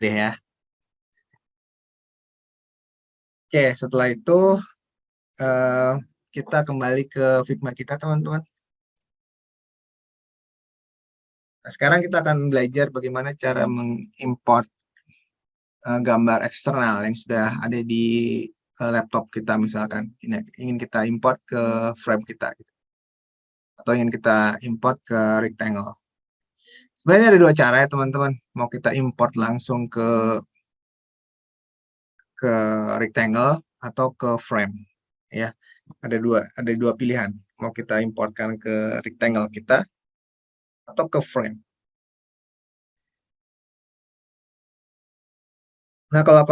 deh ya. Oke, setelah itu kita kembali ke Figma kita teman-teman. Nah, sekarang kita akan belajar bagaimana cara mengimport gambar eksternal yang sudah ada di laptop kita misalkan. Ini ingin kita import ke frame kita gitu. Atau ingin kita import ke rectangle. Sebenarnya ada dua cara ya teman-teman. Mau kita import langsung ke rectangle atau ke frame ya. Ada dua pilihan. Mau kita importkan ke rectangle kita atau ke frame. Nah, kalau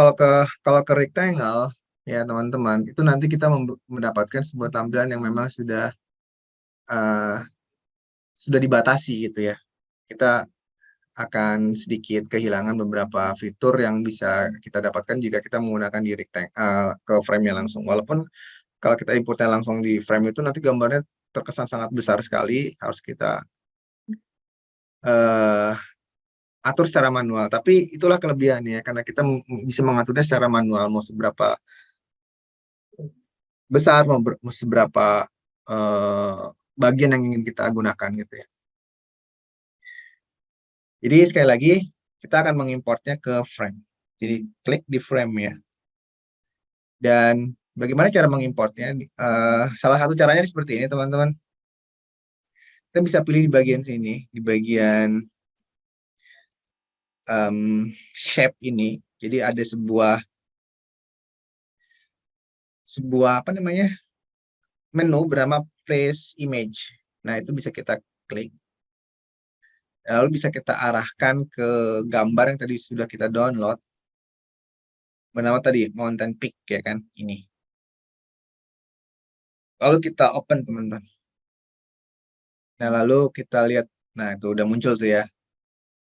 ke rectangle ya teman-teman, itu nanti kita mendapatkan sebuah tampilan yang memang sudah dibatasi gitu ya. Kita akan sedikit kehilangan beberapa fitur yang bisa kita dapatkan jika kita menggunakan di ke frame-nya langsung. Walaupun kalau kita importnya langsung di frame itu nanti gambarnya terkesan sangat besar sekali, harus kita atur secara manual. Tapi itulah kelebihannya, karena kita bisa mengaturnya secara manual, mau seberapa besar, mau seberapa bagian yang ingin kita gunakan gitu ya. Jadi sekali lagi kita akan mengimportnya ke frame. Jadi klik di frame ya. Dan bagaimana cara mengimportnya? Salah satu caranya seperti ini teman-teman. Kita bisa pilih di bagian sini, di bagian shape ini. Jadi ada sebuah sebuah apa namanya menu bernama place image. Nah, itu bisa kita klik. Lalu bisa kita arahkan ke gambar yang tadi sudah kita download. Bernama tadi Mountain Peak ya kan, ini. Lalu kita open teman-teman. Nah, lalu kita lihat. Nah, itu udah muncul tuh ya.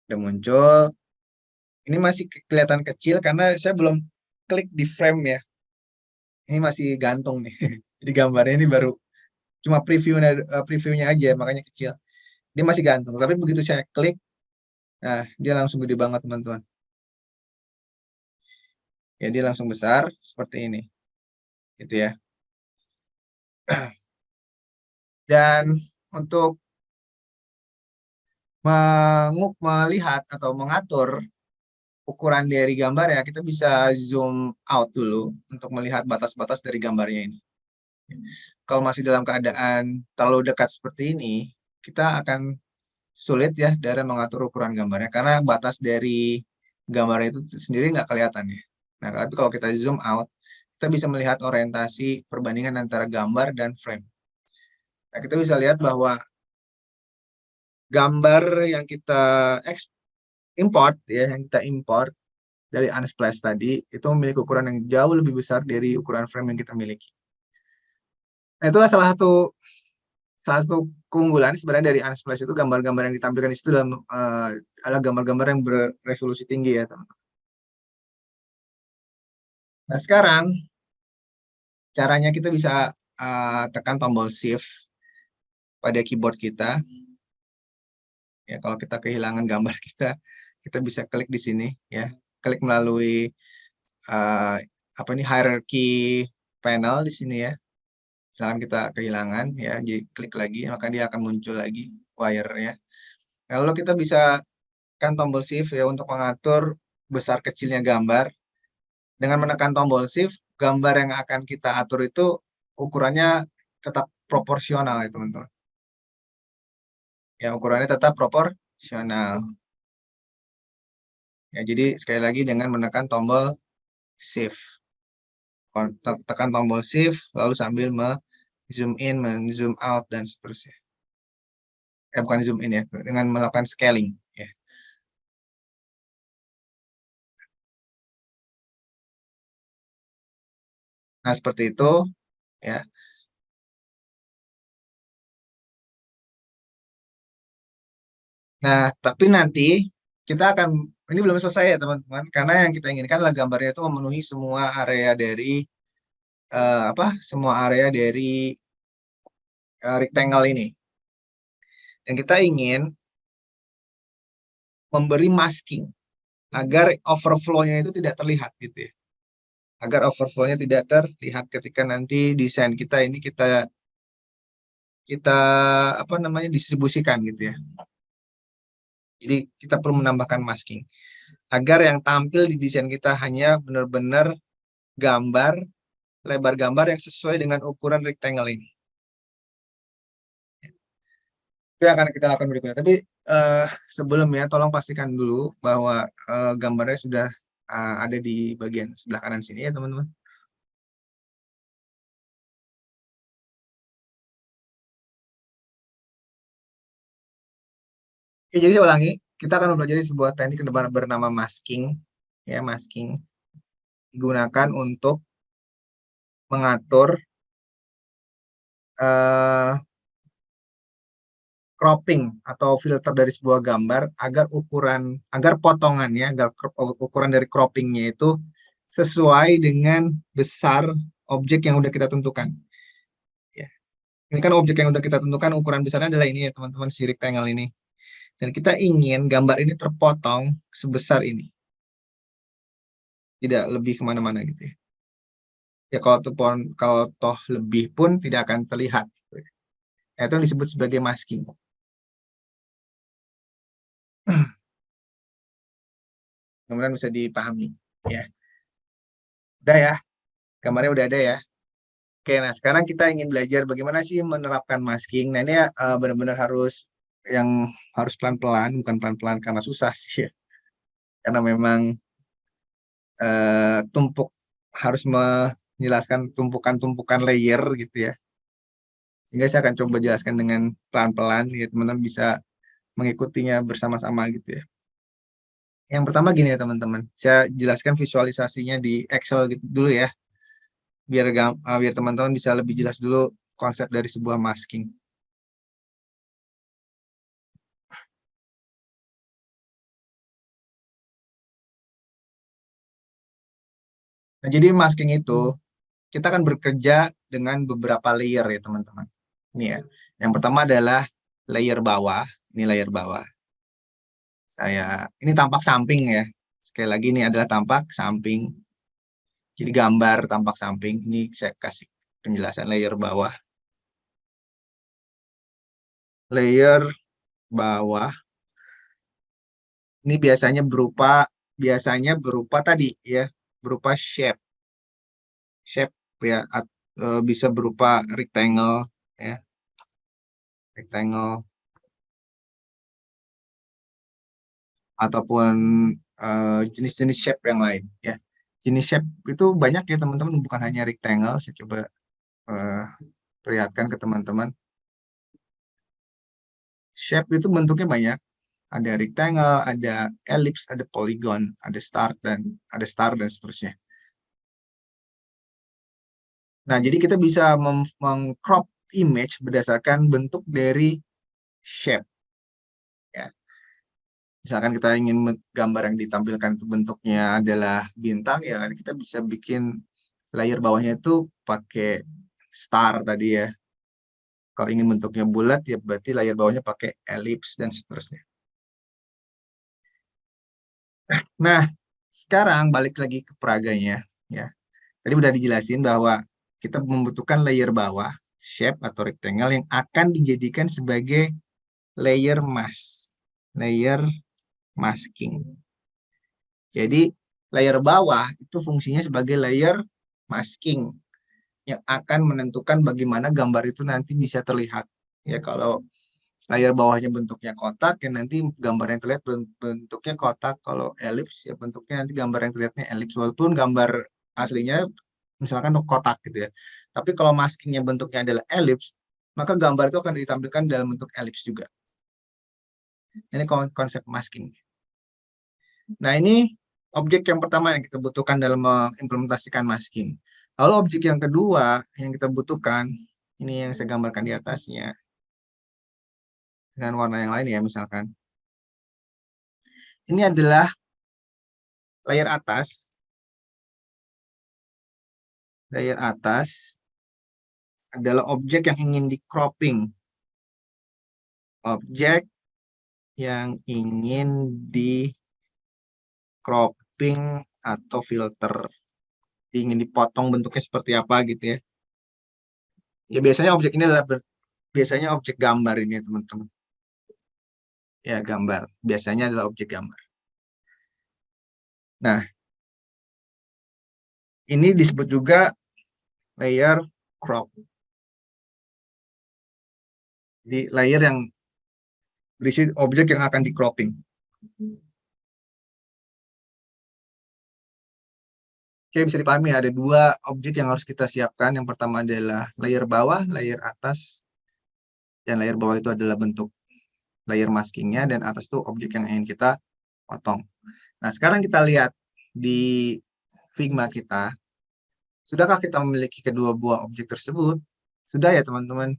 Udah muncul. Ini masih kelihatan kecil karena saya belum klik di frame ya. Ini masih gantung nih. Jadi gambarnya ini baru cuma previewnya aja, makanya kecil. Dia masih gantung. Tapi begitu saya klik, nah dia langsung gede banget teman-teman. Ya, dia langsung besar seperti ini. Gitu ya. Dan untuk melihat atau mengatur ukuran dari gambar ya, kita bisa zoom out dulu untuk melihat batas-batas dari gambarnya ini. Kalau masih dalam keadaan terlalu dekat seperti ini, kita akan sulit ya dalam mengatur ukuran gambarnya karena batas dari gambar itu sendiri nggak kelihatan ya. Nah, tapi kalau kita zoom out, kita bisa melihat orientasi perbandingan antara gambar dan frame. Nah, kita bisa lihat bahwa gambar yang kita import ya, yang kita import dari Unsplash tadi itu memiliki ukuran yang jauh lebih besar dari ukuran frame yang kita miliki. Nah, itulah salah satu keunggulan sebenarnya dari Unsplash itu gambar-gambar yang ditampilkan di situ adalah gambar-gambar yang beresolusi tinggi ya, teman-teman. Nah, sekarang caranya kita bisa tekan tombol Shift pada keyboard kita. Ya, kalau kita kehilangan gambar kita bisa klik di sini ya. Klik melalui apa ini hierarchy panel di sini ya. Misalkan kita kehilangan ya, jadi klik lagi maka dia akan muncul lagi wire-nya. Lalu kita bisa tekan tombol Shift ya untuk mengatur besar kecilnya gambar. Dengan menekan tombol Shift, gambar yang akan kita atur itu ukurannya tetap proporsional ya teman-teman. Ya, ukurannya tetap proporsional. Ya, jadi sekali lagi dengan menekan tombol Shift. Tekan tombol Shift, lalu sambil zoom in, zoom out, dan seterusnya. Bukan zoom in ya, dengan melakukan scaling. Ya. Nah, seperti itu. Ya. Nah, tapi nanti kita akan, ini belum selesai ya teman-teman, karena yang kita inginkan adalah gambarnya itu memenuhi semua area dari semua area dari rectangle ini. Dan kita ingin memberi masking agar overflow-nya itu tidak terlihat gitu ya. Agar overflow-nya tidak terlihat ketika nanti desain kita ini kita distribusikan gitu ya. Jadi kita perlu menambahkan masking agar yang tampil di desain kita hanya benar-benar lebar gambar yang sesuai dengan ukuran rectangle ini. Itu yang akan kita lakukan berikutnya. Tapi sebelumnya tolong pastikan dulu bahwa gambarnya sudah ada di bagian sebelah kanan sini ya teman-teman. Oke, jadi saya ulangi, kita akan mempelajari sebuah teknik yang bernama masking. Ya, masking digunakan untuk mengatur cropping atau filter dari sebuah gambar agar potongannya, agar ukuran dari croppingnya itu sesuai dengan besar objek yang udah kita tentukan. Ya. Ini kan objek yang udah kita tentukan ukuran besarnya adalah ini ya teman-teman, si rectangle ini. Dan kita ingin gambar ini terpotong sebesar ini. Tidak lebih kemana-mana gitu ya. Ya kalau toh lebih pun tidak akan terlihat. Gitu ya. Nah, itu yang disebut sebagai masking. Kemudian bisa dipahami. Ya. Udah ya, gambarnya udah ada ya. Oke, nah sekarang kita ingin belajar bagaimana sih menerapkan masking. Nah ini ya benar-benar harus pelan-pelan, bukan pelan-pelan karena susah sih ya. Karena memang tumpuk harus menjelaskan tumpukan-tumpukan layer gitu ya. Sehingga saya akan coba jelaskan dengan pelan-pelan, ya teman-teman bisa mengikutinya bersama-sama gitu ya. Yang pertama gini ya teman-teman, saya jelaskan visualisasinya di Excel gitu dulu ya, biar teman-teman bisa lebih jelas dulu konsep dari sebuah masking. Nah, jadi masking itu kita akan bekerja dengan beberapa layer ya teman-teman. Ini ya. Yang pertama adalah layer bawah. Ini layer bawah. Ini tampak samping ya. Sekali lagi ini adalah tampak samping. Jadi gambar tampak samping. Ini saya kasih penjelasan layer bawah. Layer bawah. Ini biasanya berupa tadi ya, berupa shape. Shape ya, bisa berupa rectangle ya. Rectangle ataupun jenis-jenis shape yang lain ya. Jenis shape itu banyak ya teman-teman, bukan hanya rectangle. Saya coba perlihatkan ke teman-teman. Shape itu bentuknya banyak. Ada rectangle, ada ellipse, ada polygon, ada star dan seterusnya. Nah, jadi kita bisa meng-crop image berdasarkan bentuk dari shape. Ya. Misalkan kita ingin gambar yang ditampilkan itu bentuknya adalah bintang, ya kita bisa bikin layer bawahnya itu pakai star tadi ya. Kalau ingin bentuknya bulat, ya berarti layer bawahnya pakai ellipse dan seterusnya. Nah, sekarang balik lagi ke peraganya. Ya. Tadi udah dijelasin bahwa kita membutuhkan layer bawah, shape atau rectangle yang akan dijadikan sebagai layer mask, layer masking. Jadi layer bawah itu fungsinya sebagai layer masking yang akan menentukan bagaimana gambar itu nanti bisa terlihat. Ya kalau layer bawahnya bentuknya kotak, ya nanti gambar yang terlihat bentuknya kotak. Kalau ellipse ya bentuknya nanti gambar yang terlihatnya ellipse, walaupun gambar aslinya misalkan kotak gitu ya. Tapi kalau maskingnya bentuknya adalah ellipse, maka gambar itu akan ditampilkan dalam bentuk ellipse juga. Ini konsep masking. Nah, ini objek yang pertama yang kita butuhkan dalam mengimplementasikan masking. Lalu objek yang kedua yang kita butuhkan, ini yang saya gambarkan di atasnya, dengan warna yang lain ya misalkan. Ini adalah layer atas. Layer atas adalah objek yang ingin di-cropping. Objek yang ingin di-cropping atau filter. Ingin dipotong bentuknya seperti apa gitu ya. Ya biasanya objek ini adalah biasanya objek gambar ini teman-teman. Ya gambar. Biasanya adalah objek gambar. Nah, ini disebut juga layer crop. Di layer yang berisi objek yang akan di-cropping. Oke, bisa dipahami ada dua objek yang harus kita siapkan. Yang pertama adalah layer bawah, layer atas. Dan layer bawah itu adalah bentuk layer maskingnya, dan atas itu objek yang ingin kita potong. Nah, sekarang kita lihat di Figma kita. Sudahkah kita memiliki kedua buah objek tersebut? Sudah ya teman-teman.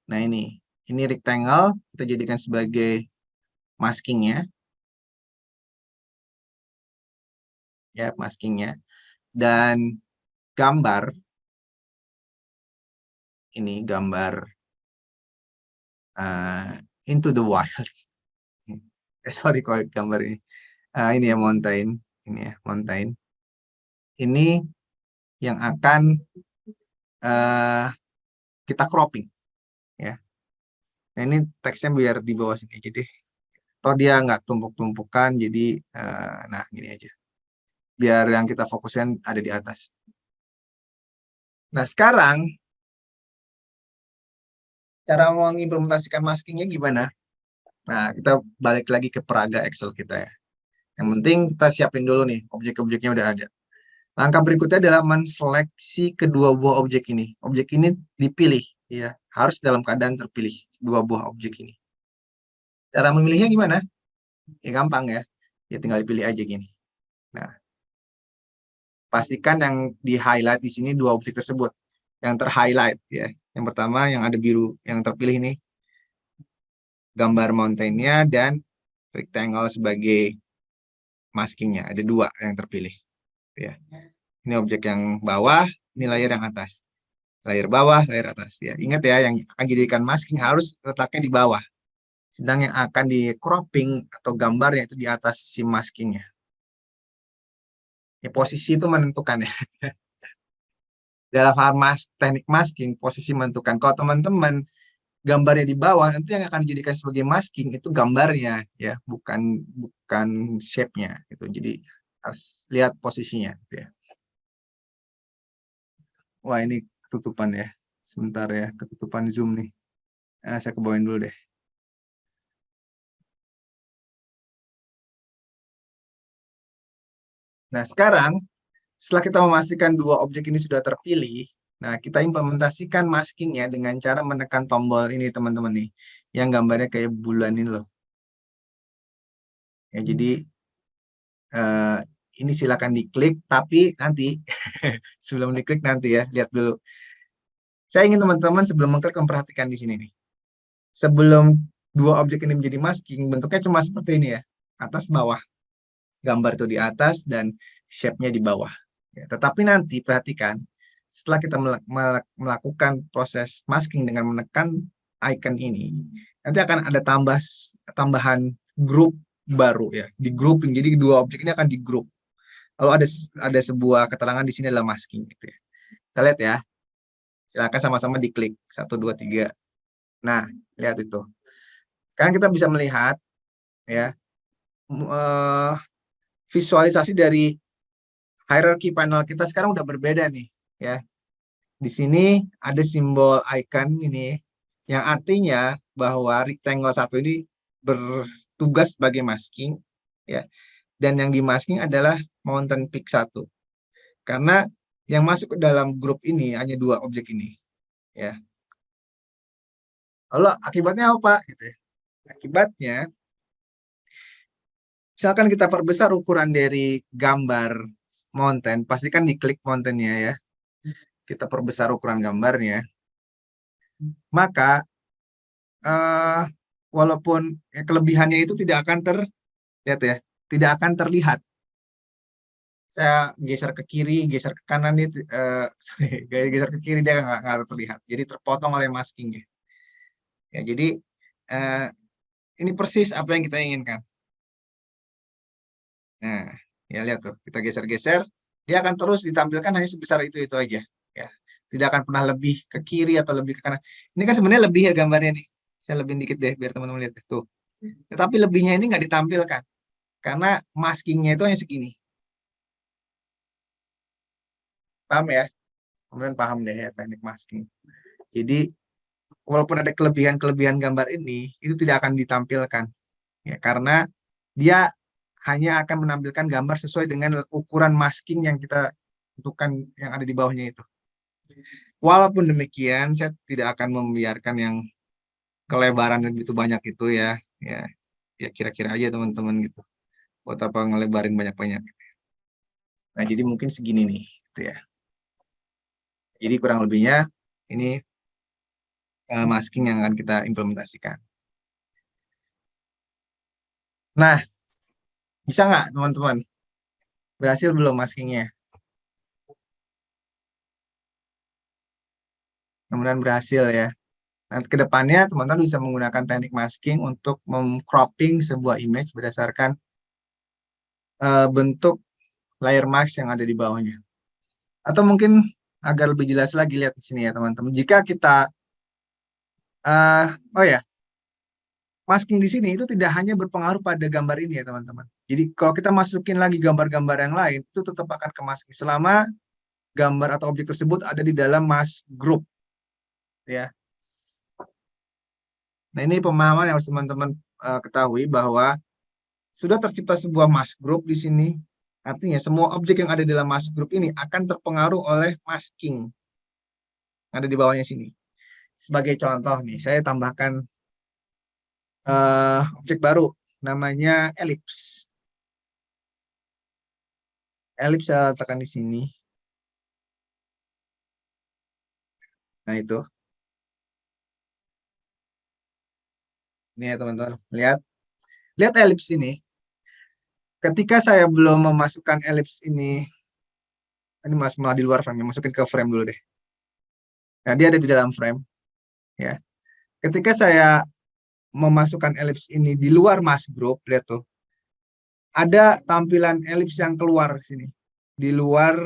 Nah ini rectangle kita jadikan sebagai maskingnya. Ya, maskingnya. Dan gambar, ini gambar Into the Wild. Sorry kalau gambar ini. Ini ya mountain. Ini ya mountain. Ini yang akan kita cropping. Ya. Nah ini teksnya biar di bawah sini aja deh. Toh dia nggak tumpuk-tumpukan, jadi nah gini aja. Biar yang kita fokuskan ada di atas. Nah sekarang cara mengimplementasikan maskingnya gimana? Nah kita balik lagi ke peraga Excel kita ya. Yang penting kita siapin dulu nih objek-objeknya udah ada. Langkah berikutnya adalah menseleksi kedua buah objek ini. Objek ini dipilih, ya, harus dalam keadaan terpilih dua buah objek ini. Cara memilihnya gimana? Ya gampang ya. Ya tinggal dipilih aja gini. Nah, pastikan yang di-highlight di sini dua objek tersebut. Yang ter-highlight ya. Yang pertama yang ada biru, yang terpilih ini gambar mountain-nya dan rectangle sebagai maskingnya. Ada dua yang terpilih. Ya. Ini objek yang bawah, ini layer yang atas. Layer bawah, layer atas. Ya, ingat ya, yang akan dijadikan masking harus letaknya di bawah. Sedang yang akan di cropping atau gambarnya itu di atas si maskingnya. Ya, posisi itu menentukan ya. Dalam hal teknik masking, posisi menentukan. Kalau teman-teman gambarnya di bawah, nanti yang akan dijadikan sebagai masking itu gambarnya, ya, bukan shape-nya. Gitu. Jadi harus lihat posisinya. Gitu ya. Wah, ini ketutupan ya. Sebentar ya, ketutupan Zoom nih. Saya kebawain dulu deh. Nah, sekarang setelah kita memastikan dua objek ini sudah terpilih, nah kita implementasikan maskingnya dengan cara menekan tombol ini teman-teman nih, yang gambarnya kayak bulan ini loh. Ya, jadi ini silakan diklik, tapi nanti sebelum diklik nanti ya, lihat dulu. Saya ingin teman-teman sebelum mengklik memperhatikan di sini nih. Sebelum dua objek ini menjadi masking, bentuknya cuma seperti ini ya, atas bawah. Gambar itu di atas dan shape-nya di bawah. Ya, tetapi nanti perhatikan, setelah kita melakukan proses masking dengan menekan icon ini, nanti akan ada tambahan grup baru ya, di grouping. Jadi dua objek ini akan di group. Lalu ada sebuah keterangan di sini adalah masking gitu ya. Kita lihat ya. Silakan sama-sama diklik 1 2 3. Nah, lihat itu. Sekarang kita bisa melihat ya visualisasi dari hierarchy panel kita sekarang udah berbeda nih ya. Di sini ada simbol icon ini yang artinya bahwa rectangle 1 ini bertugas sebagai masking ya. Dan yang dimasking adalah mountain peak 1. Karena yang masuk ke dalam grup ini hanya dua objek ini ya. Lalu akibatnya apa gitu ya? Akibatnya misalkan kita perbesar ukuran dari gambar mountain, pastikan diklik mountain-nya ya. Kita perbesar ukuran gambarnya. Maka walaupun kelebihannya itu tidak akan lihat ya, tidak akan terlihat. Saya geser ke kiri, geser ke kanan nih, geser ke kiri dia nggak terlihat. Jadi terpotong oleh maskingnya. Ya, jadi ini persis apa yang kita inginkan. Nah, ya lihat tuh, kita geser-geser, dia akan terus ditampilkan hanya sebesar itu aja. Ya, tidak akan pernah lebih ke kiri atau lebih ke kanan. Ini kan sebenarnya lebih ya gambarnya nih. Saya lebihin dikit deh biar teman-teman lihat tuh. Tetapi lebihnya ini nggak ditampilkan karena maskingnya itu hanya segini. Paham ya? Kemudian paham deh ya teknik masking. Jadi walaupun ada kelebihan-kelebihan gambar ini, itu tidak akan ditampilkan. Ya, karena dia hanya akan menampilkan gambar sesuai dengan ukuran masking yang kita tentukan yang ada di bawahnya itu. Walaupun demikian, saya tidak akan membiarkan yang kelebaran begitu banyak itu ya. Ya kira-kira aja teman-teman gitu. Buat apa ngelebarin banyak-banyak. Nah, jadi mungkin segini nih, gitu ya. Jadi kurang lebihnya ini masking yang akan kita implementasikan. Nah, bisa nggak teman-teman? Berhasil belum maskingnya? Kemudian berhasil ya. Nanti ke depannya teman-teman bisa menggunakan teknik masking untuk cropping sebuah image berdasarkan bentuk layer mask yang ada di bawahnya. Atau mungkin agar lebih jelas lagi lihat di sini ya teman-teman. Jika kita oh ya, masking di sini itu tidak hanya berpengaruh pada gambar ini ya teman-teman. Jadi kalau kita masukin lagi gambar-gambar yang lain itu tetap akan ke masking selama gambar atau objek tersebut ada di dalam mask group ya. Nah, ini pemahaman yang harus teman-teman ketahui bahwa sudah tercipta sebuah mask group di sini Artinya semua objek yang ada di dalam mask group ini akan terpengaruh oleh masking yang ada di bawahnya sini. Sebagai contoh nih, saya tambahkan objek baru namanya elips. Elips saya tekan di sini. Nah, itu. Ini ya teman-teman, lihat. Lihat elips ini. Ketika saya belum memasukkan elips ini malah di luar frame, masukin ke frame dulu deh. Nah, dia ada di dalam frame. Ya. Ketika saya memasukkan elips ini di luar mask group, lihat tuh. Ada tampilan elips yang keluar sini. Di luar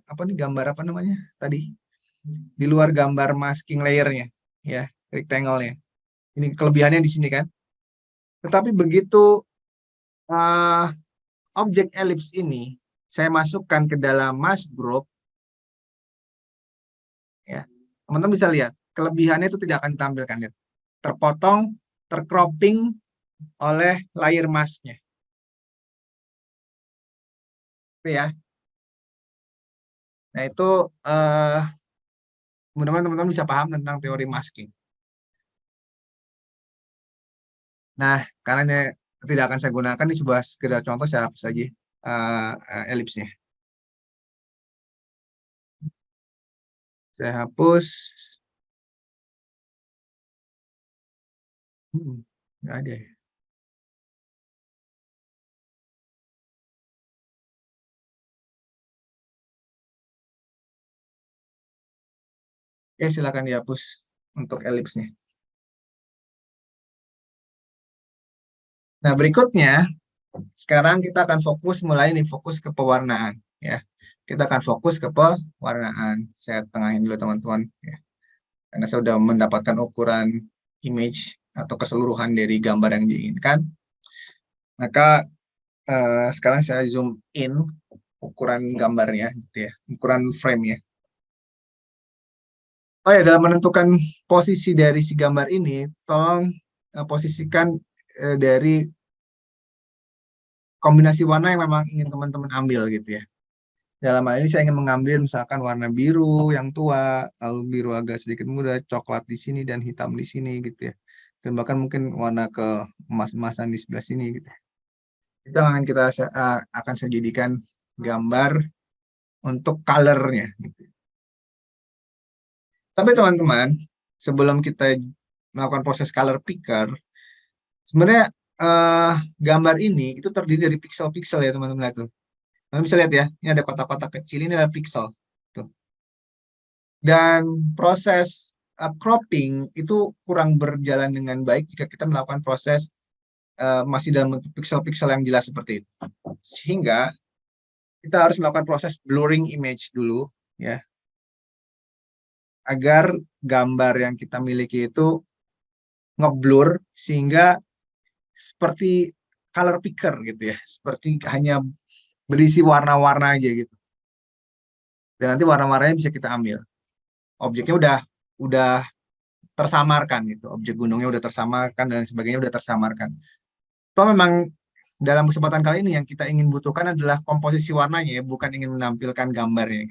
apa nih, gambar apa namanya tadi? Di luar gambar masking layernya, ya, rectangle-nya. Ini kelebihannya di sini kan. Tetapi begitu objek elips ini saya masukkan ke dalam mask group, ya, teman-teman bisa lihat kelebihannya itu tidak akan ditampilkan, lihat. Terpotong, tercropping oleh layer masknya. Itu ya. Nah, itu mudah-mudahan teman-teman bisa paham tentang teori masking. Nah, karena ini tidak akan saya gunakan, ini coba sekedar contoh saya hapus saja elipsnya. Saya hapus. Nggak ada ya. Oke, silakan dihapus untuk elipsnya. Nah, berikutnya, sekarang kita akan fokus ke pewarnaan. Ya, kita akan fokus ke pewarnaan. Saya tengahin dulu teman-teman. Ya. Karena saya sudah mendapatkan ukuran image atau keseluruhan dari gambar yang diinginkan. Maka sekarang saya zoom in ukuran gambarnya, gitu ya, ukuran frame-nya. Oh ya, dalam menentukan posisi dari si gambar ini, tolong posisikan dari kombinasi warna yang memang ingin teman-teman ambil gitu ya. Dalam hal ini saya ingin mengambil misalkan warna biru yang tua, lalu biru agak sedikit muda, coklat di sini dan hitam di sini gitu ya. Dan bahkan mungkin warna ke emas-emasan di sebelah sini gitu ya. Itu akan akan saya jadikan gambar untuk color-nya gitu. Tapi teman-teman, sebelum kita melakukan proses color picker, sebenarnya gambar ini itu terdiri dari pixel-pixel ya teman-teman, lihat tuh. Teman bisa lihat ya, ini ada kotak-kotak kecil, ini adalah pixel. Tuh. Dan proses cropping itu kurang berjalan dengan baik jika kita melakukan proses masih dalam bentuk pixel-pixel yang jelas seperti itu. Sehingga kita harus melakukan proses blurring image dulu, ya, agar gambar yang kita miliki itu ngeblur sehingga seperti color picker gitu ya, seperti hanya berisi warna-warna aja gitu. Dan nanti warna-warnanya bisa kita ambil. Objeknya udah tersamarkan gitu, objek gunungnya udah tersamarkan dan sebagainya udah tersamarkan. Toh memang dalam kesempatan kali ini yang kita ingin butuhkan adalah komposisi warnanya ya, bukan ingin menampilkan gambarnya.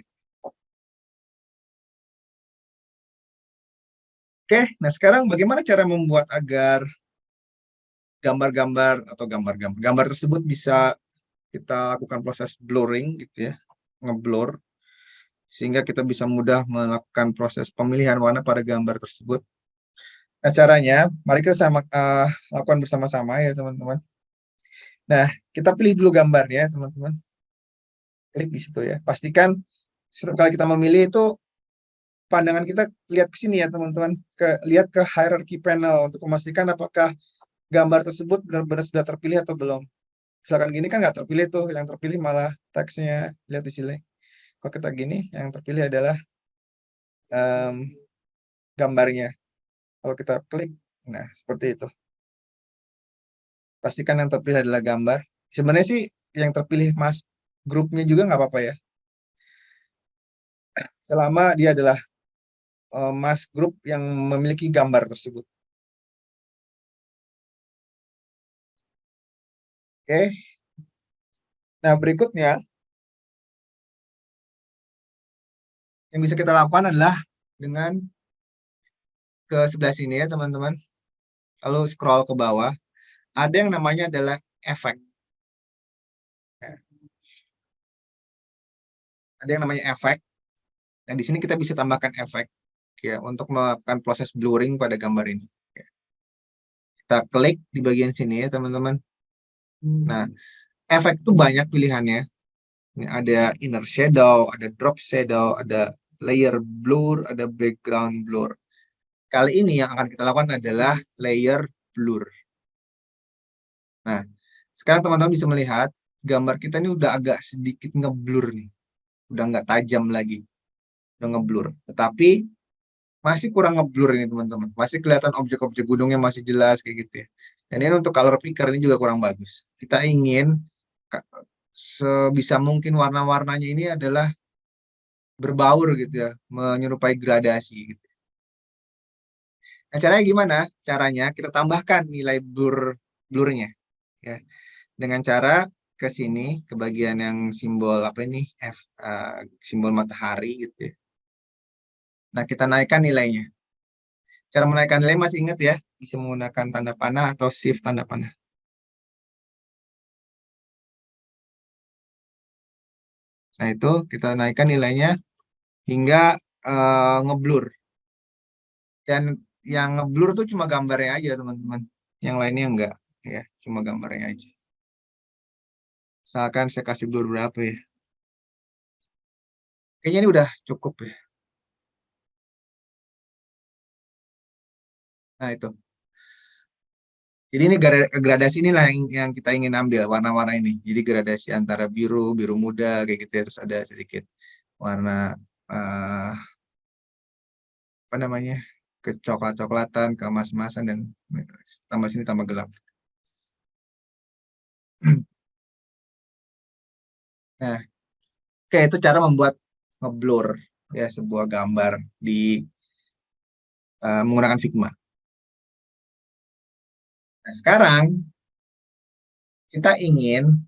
Oke, nah sekarang bagaimana cara membuat agar gambar tersebut bisa kita lakukan proses blurring gitu ya, ngeblur, sehingga kita bisa mudah melakukan proses pemilihan warna pada gambar tersebut. Nah, caranya, mari kita lakukan bersama-sama ya teman-teman. Nah, kita pilih dulu gambarnya teman-teman. Klik di situ ya. Pastikan setiap kali kita memilih itu pandangan kita lihat ke sini ya teman-teman. Lihat ke hierarchy panel untuk memastikan apakah gambar tersebut benar-benar sudah terpilih atau belum. Misalkan gini kan nggak terpilih tuh, yang terpilih malah teksnya, lihat di sini. Kalau kita gini, yang terpilih adalah gambarnya. Kalau kita klik, nah seperti itu. Pastikan yang terpilih adalah gambar. Sebenarnya sih yang terpilih mas grupnya juga nggak apa-apa ya. Selama dia adalah mas grup yang memiliki gambar tersebut. Oke. Nah, berikutnya yang bisa kita lakukan adalah dengan ke sebelah sini ya, teman-teman. Lalu scroll ke bawah. Ada yang namanya adalah efek. Ya, ada yang namanya efek. Nah, di sini kita bisa tambahkan efek ya untuk melakukan proses blurring pada gambar ini. Ya. Kita klik di bagian sini ya, teman-teman. Nah, efek itu banyak pilihannya. Ini ada inner shadow, ada drop shadow, ada layer blur, ada background blur. Kali ini yang akan kita lakukan adalah layer blur. Nah, sekarang teman-teman bisa melihat gambar kita ini udah agak sedikit ngeblur nih. Udah nggak tajam lagi. Udah ngeblur. Tetapi masih kurang ngeblur ini teman-teman. Masih kelihatan objek-objek gunungnya masih jelas kayak gitu ya. Dan ini untuk color picker ini juga kurang bagus. Kita ingin sebisa mungkin warna-warnanya ini adalah berbaur gitu ya, menyerupai gradasi gitu. Nah, caranya gimana? Caranya kita tambahkan nilai blurnya ya. Dengan cara ke sini ke bagian yang simbol apa ini? Simbol matahari gitu ya. Nah, kita naikkan nilainya. Cara menaikkan nilai masih ingat ya, bisa menggunakan tanda panah atau shift tanda panah. Nah, itu kita naikkan nilainya hingga ngeblur. Dan yang ngeblur tuh cuma gambarnya aja, teman-teman. Yang lainnya enggak, ya, cuma gambarnya aja. Misalkan saya kasih blur berapa ya? Kayaknya ini udah cukup ya. Nah, itu. Jadi ini gradasi inilah yang kita ingin ambil, warna-warna ini. Jadi gradasi antara biru, biru muda, kayak gitu ya. Terus ada sedikit warna, apa namanya, kecoklat-coklatan, keemas-emasan, dan tambah sini tambah gelap. Nah, oke, itu cara membuat ngeblur ya sebuah gambar di menggunakan Figma. Nah, sekarang kita ingin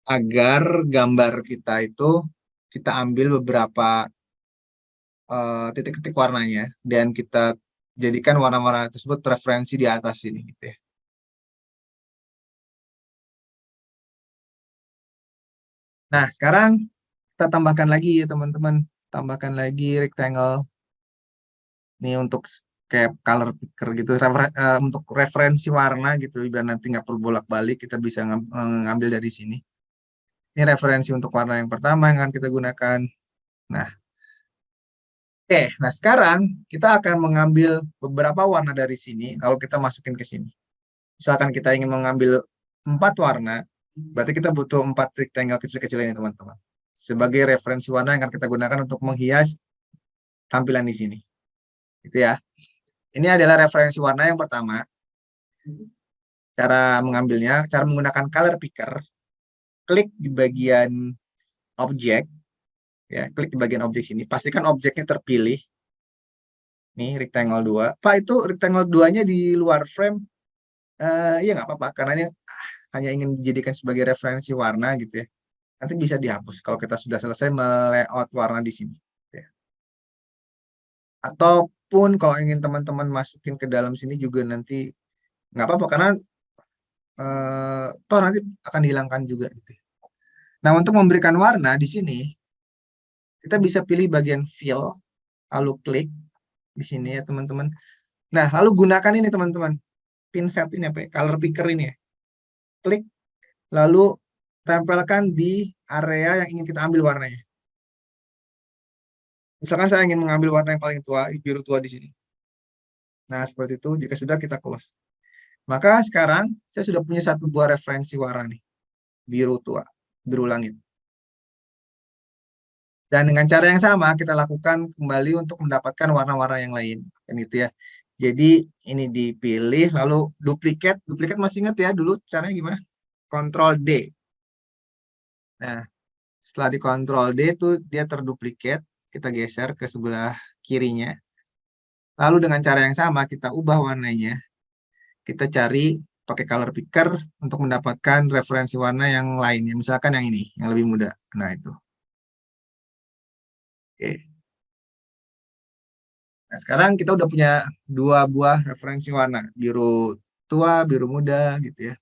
agar gambar kita itu kita ambil beberapa titik-titik warnanya dan kita jadikan warna-warna tersebut referensi di atas sini gitu ya. Nah, sekarang kita tambahkan lagi ya teman-teman, tambahkan lagi rectangle ini untuk kayak color picker gitu, untuk referensi warna gitu, biar nanti nggak perlu bolak-balik, kita bisa ngambil dari sini. Ini referensi untuk warna yang pertama yang akan kita gunakan. Nah, oke, nah sekarang kita akan mengambil beberapa warna dari sini, lalu kita masukin ke sini. Misalkan kita ingin mengambil 4 warna, berarti kita butuh 4 rectangle kecil-kecil ini teman-teman. Sebagai referensi warna yang akan kita gunakan untuk menghias tampilan di sini. Gitu ya. Ini adalah referensi warna yang pertama. Cara mengambilnya, cara menggunakan color picker, klik di bagian objek, ya, klik di bagian objek sini, pastikan objeknya terpilih. Nih, rectangle 2. Pak, itu rectangle 2-nya di luar frame, ya nggak apa-apa, karena ini hanya ingin dijadikan sebagai referensi warna gitu ya. Nanti bisa dihapus kalau kita sudah selesai melayout warna di sini. Ya. Ataupun kalau ingin teman-teman masukin ke dalam sini juga nanti nggak apa-apa, karena toh nanti akan dihilangkan juga gitu. Nah, untuk memberikan warna di sini, kita bisa pilih bagian fill, lalu klik di sini ya teman-teman. Nah, lalu gunakan ini teman-teman, pinset ini apa ya, color picker ini ya. Klik, lalu tempelkan di area yang ingin kita ambil warnanya. Misalkan saya ingin mengambil warna yang paling tua, biru tua di sini. Nah, seperti itu. Jika sudah, kita close. Maka sekarang saya sudah punya satu buah referensi warna nih, biru tua, biru langit. Dan dengan cara yang sama kita lakukan kembali untuk mendapatkan warna-warna yang lain, kan gitu ya. Jadi ini dipilih, lalu duplikat masih ingat ya dulu caranya gimana? Ctrl D. Nah, setelah di Ctrl D itu dia terduplikat, kita geser ke sebelah kirinya. Lalu dengan cara yang sama kita ubah warnanya. kita cari pakai color picker untuk mendapatkan referensi warna yang lain. Ya, misalkan yang ini, yang lebih muda. Nah, itu. Oke. Nah, sekarang kita udah punya 2 buah referensi warna. Biru tua, biru muda, gitu ya.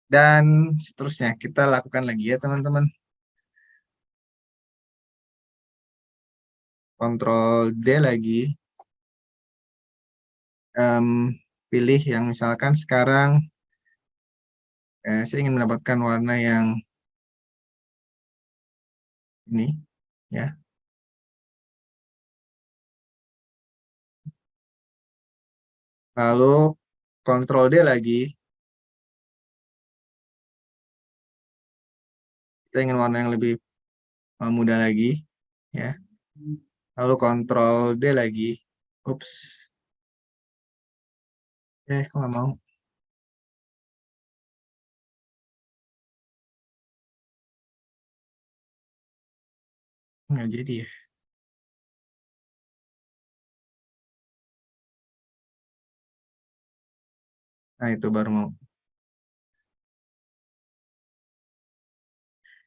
Dan seterusnya, kita lakukan lagi ya, teman-teman. Ctrl D lagi. Pilih yang misalkan sekarang saya ingin mendapatkan warna yang ini, ya. Lalu Ctrl D lagi. Kita ingin warna yang lebih muda lagi, ya. Lalu Ctrl D lagi. Ups. Kok nggak mau. Nggak jadi ya. Nah, itu baru mau.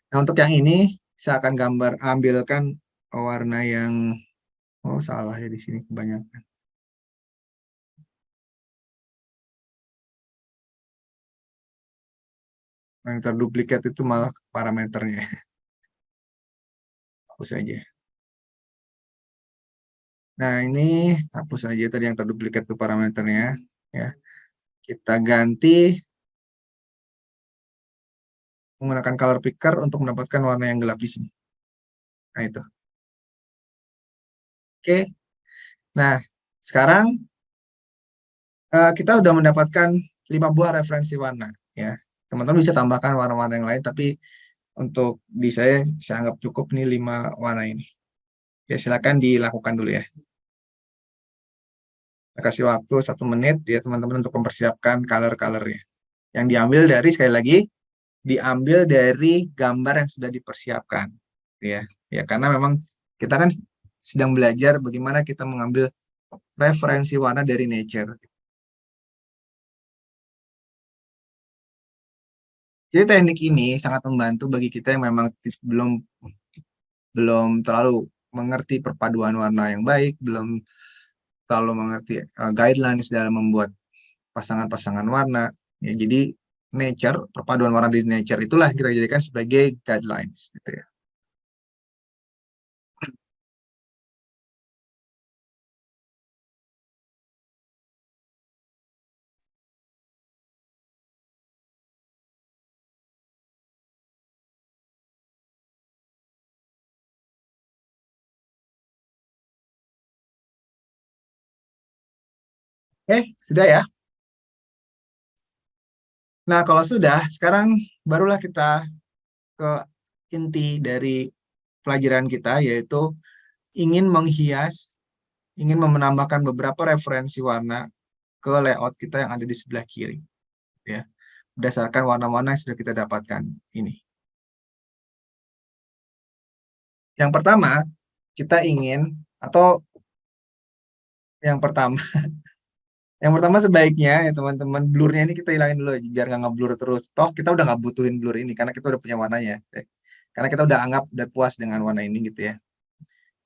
Nah, untuk yang ini, saya akan ambilkan warna yang, oh salah ya di sini kebanyakan. Yang terduplikat itu malah parameternya. Hapus saja. Nah, ini hapus saja tadi yang terduplikat itu parameternya. Ya. Kita ganti menggunakan color picker untuk mendapatkan warna yang gelap di sini. Nah, itu. Oke. Nah, sekarang kita udah mendapatkan 5 buah referensi warna. Ya. Teman-teman bisa tambahkan warna-warna yang lain, tapi untuk di saya anggap cukup nih 5 warna ini. Ya, silakan dilakukan dulu ya. Saya kasih waktu 1 menit ya teman-teman untuk mempersiapkan color-colornya. Yang diambil dari, sekali lagi, diambil dari gambar yang sudah dipersiapkan. Ya, karena memang kita kan sedang belajar bagaimana kita mengambil referensi warna dari nature. Jadi teknik ini sangat membantu bagi kita yang memang belum terlalu mengerti perpaduan warna yang baik, belum terlalu mengerti guidelines dalam membuat pasangan-pasangan warna. Ya, jadi nature, perpaduan warna di nature itulah kita jadikan sebagai guidelines, gitu ya. Sudah ya. Nah, kalau sudah, sekarang barulah kita ke inti dari pelajaran kita, yaitu ingin menghias, ingin menambahkan beberapa referensi warna ke layout kita yang ada di sebelah kiri, ya, berdasarkan warna-warna yang sudah kita dapatkan ini. Yang pertama, kita ingin, atau yang pertama, yang pertama sebaiknya ya teman-teman, blurnya ini kita hilangin dulu biar nggak ngeblur terus. Toh kita udah nggak butuhin blur ini karena kita udah punya warnanya. Karena kita udah anggap udah puas dengan warna ini gitu ya.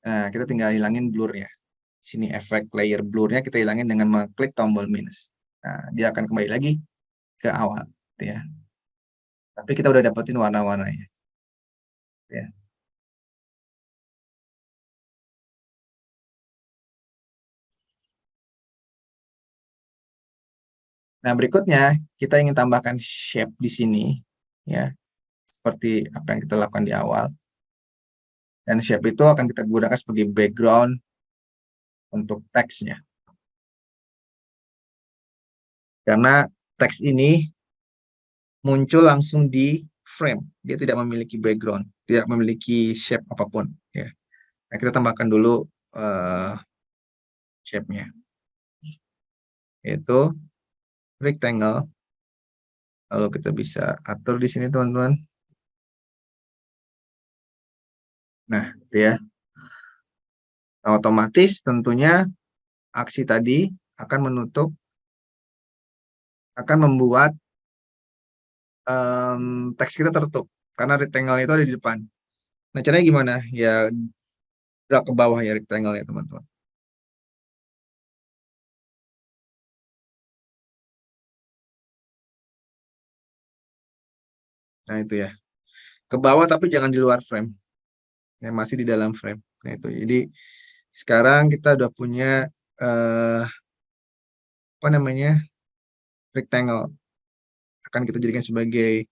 Nah, kita tinggal hilangin blurnya. Sini efek layer blurnya kita hilangin dengan mengklik tombol minus. Nah, dia akan kembali lagi ke awal gitu ya. Tapi kita udah dapetin warna-warnanya. Ya. Nah, berikutnya kita ingin tambahkan shape di sini ya. Seperti apa yang kita lakukan di awal. Dan shape itu akan kita gunakan sebagai background untuk teksnya. Karena teks ini muncul langsung di frame. Dia tidak memiliki background, tidak memiliki shape apapun. Ya. Nah, kita tambahkan dulu shape-nya. Yaitu rectangle. Lalu kita bisa atur di sini teman-teman. Nah, itu ya. Nah, otomatis tentunya aksi tadi akan menutup akan membuat teks kita tertutup karena rectangle itu ada di depan. Nah, caranya gimana? Ya, drag ke bawah ya rectangle ya, teman-teman. Nah, itu ya. Ke bawah tapi jangan di luar frame. Ya, masih di dalam frame. Nah, itu. Jadi, sekarang kita udah punya apa namanya? Rectangle. Akan kita jadikan sebagai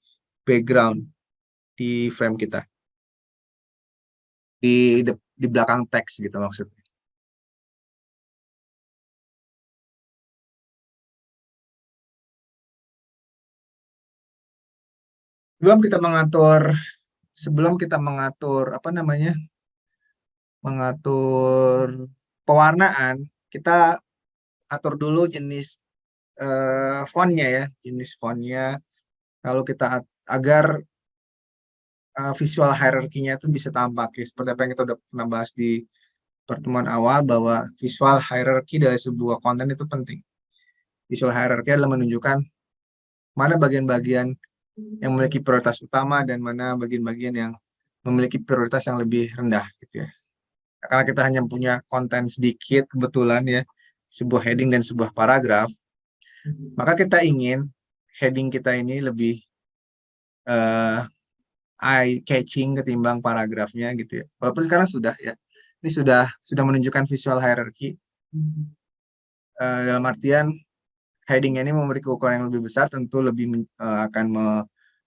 background di frame kita. Di belakang teks gitu maksudnya. Sebelum kita mengatur apa namanya? Mengatur pewarnaan, kita atur dulu jenis fontnya ya, jenis fontnya. Lalu kita agar visual hierarkinya itu bisa tampak ya. Seperti apa yang kita udah pernah bahas di pertemuan awal bahwa visual hierarki dari sebuah konten itu penting. Visual hierarki adalah menunjukkan mana bagian-bagian yang memiliki prioritas utama dan mana bagian-bagian yang memiliki prioritas yang lebih rendah gitu ya. Karena kita hanya punya konten sedikit kebetulan ya, sebuah heading dan sebuah paragraf, maka kita ingin heading kita ini lebih eye catching ketimbang paragrafnya gitu ya. Walaupun sekarang sudah ya, ini sudah menunjukkan visual hierarchy. Dalam artian heading ini memiliki ukuran yang lebih besar, tentu lebih akan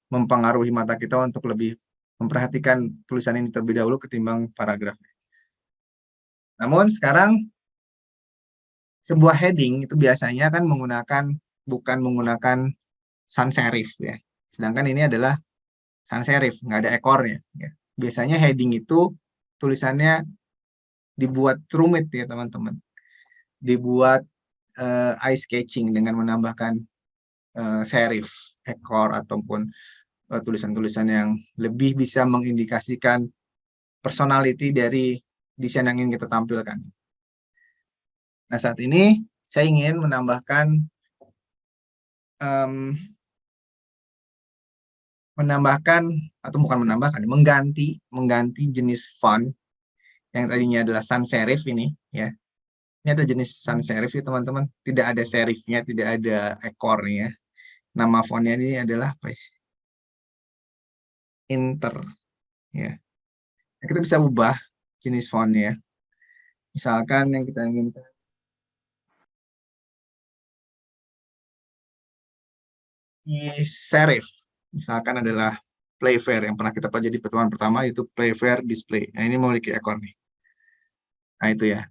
mempengaruhi mata kita untuk lebih memperhatikan tulisan ini terlebih dahulu ketimbang paragraf. Namun sekarang sebuah heading itu biasanya kan bukan menggunakan sans serif ya. Sedangkan ini adalah sans serif, nggak ada ekornya. Ya. Biasanya heading itu tulisannya dibuat rumit ya teman-teman. Dibuat eye sketching dengan menambahkan serif, ekor ataupun tulisan-tulisan yang lebih bisa mengindikasikan personality dari desain yang ingin kita tampilkan. Nah, saat ini saya ingin menambahkan atau bukan menambahkan, mengganti jenis font yang tadinya adalah sans serif ini ya. Ini ada jenis sans serif ya teman-teman, tidak ada serifnya, tidak ada ekornya. Nama fontnya ini adalah apa sih? Inter ya. Kita bisa ubah jenis fontnya. Misalkan yang kita inginkan serif, misalkan adalah Playfair yang pernah kita pelajari di pertemuan pertama, itu Playfair display. Nah, ini memiliki ekor nih. Nah, itu ya.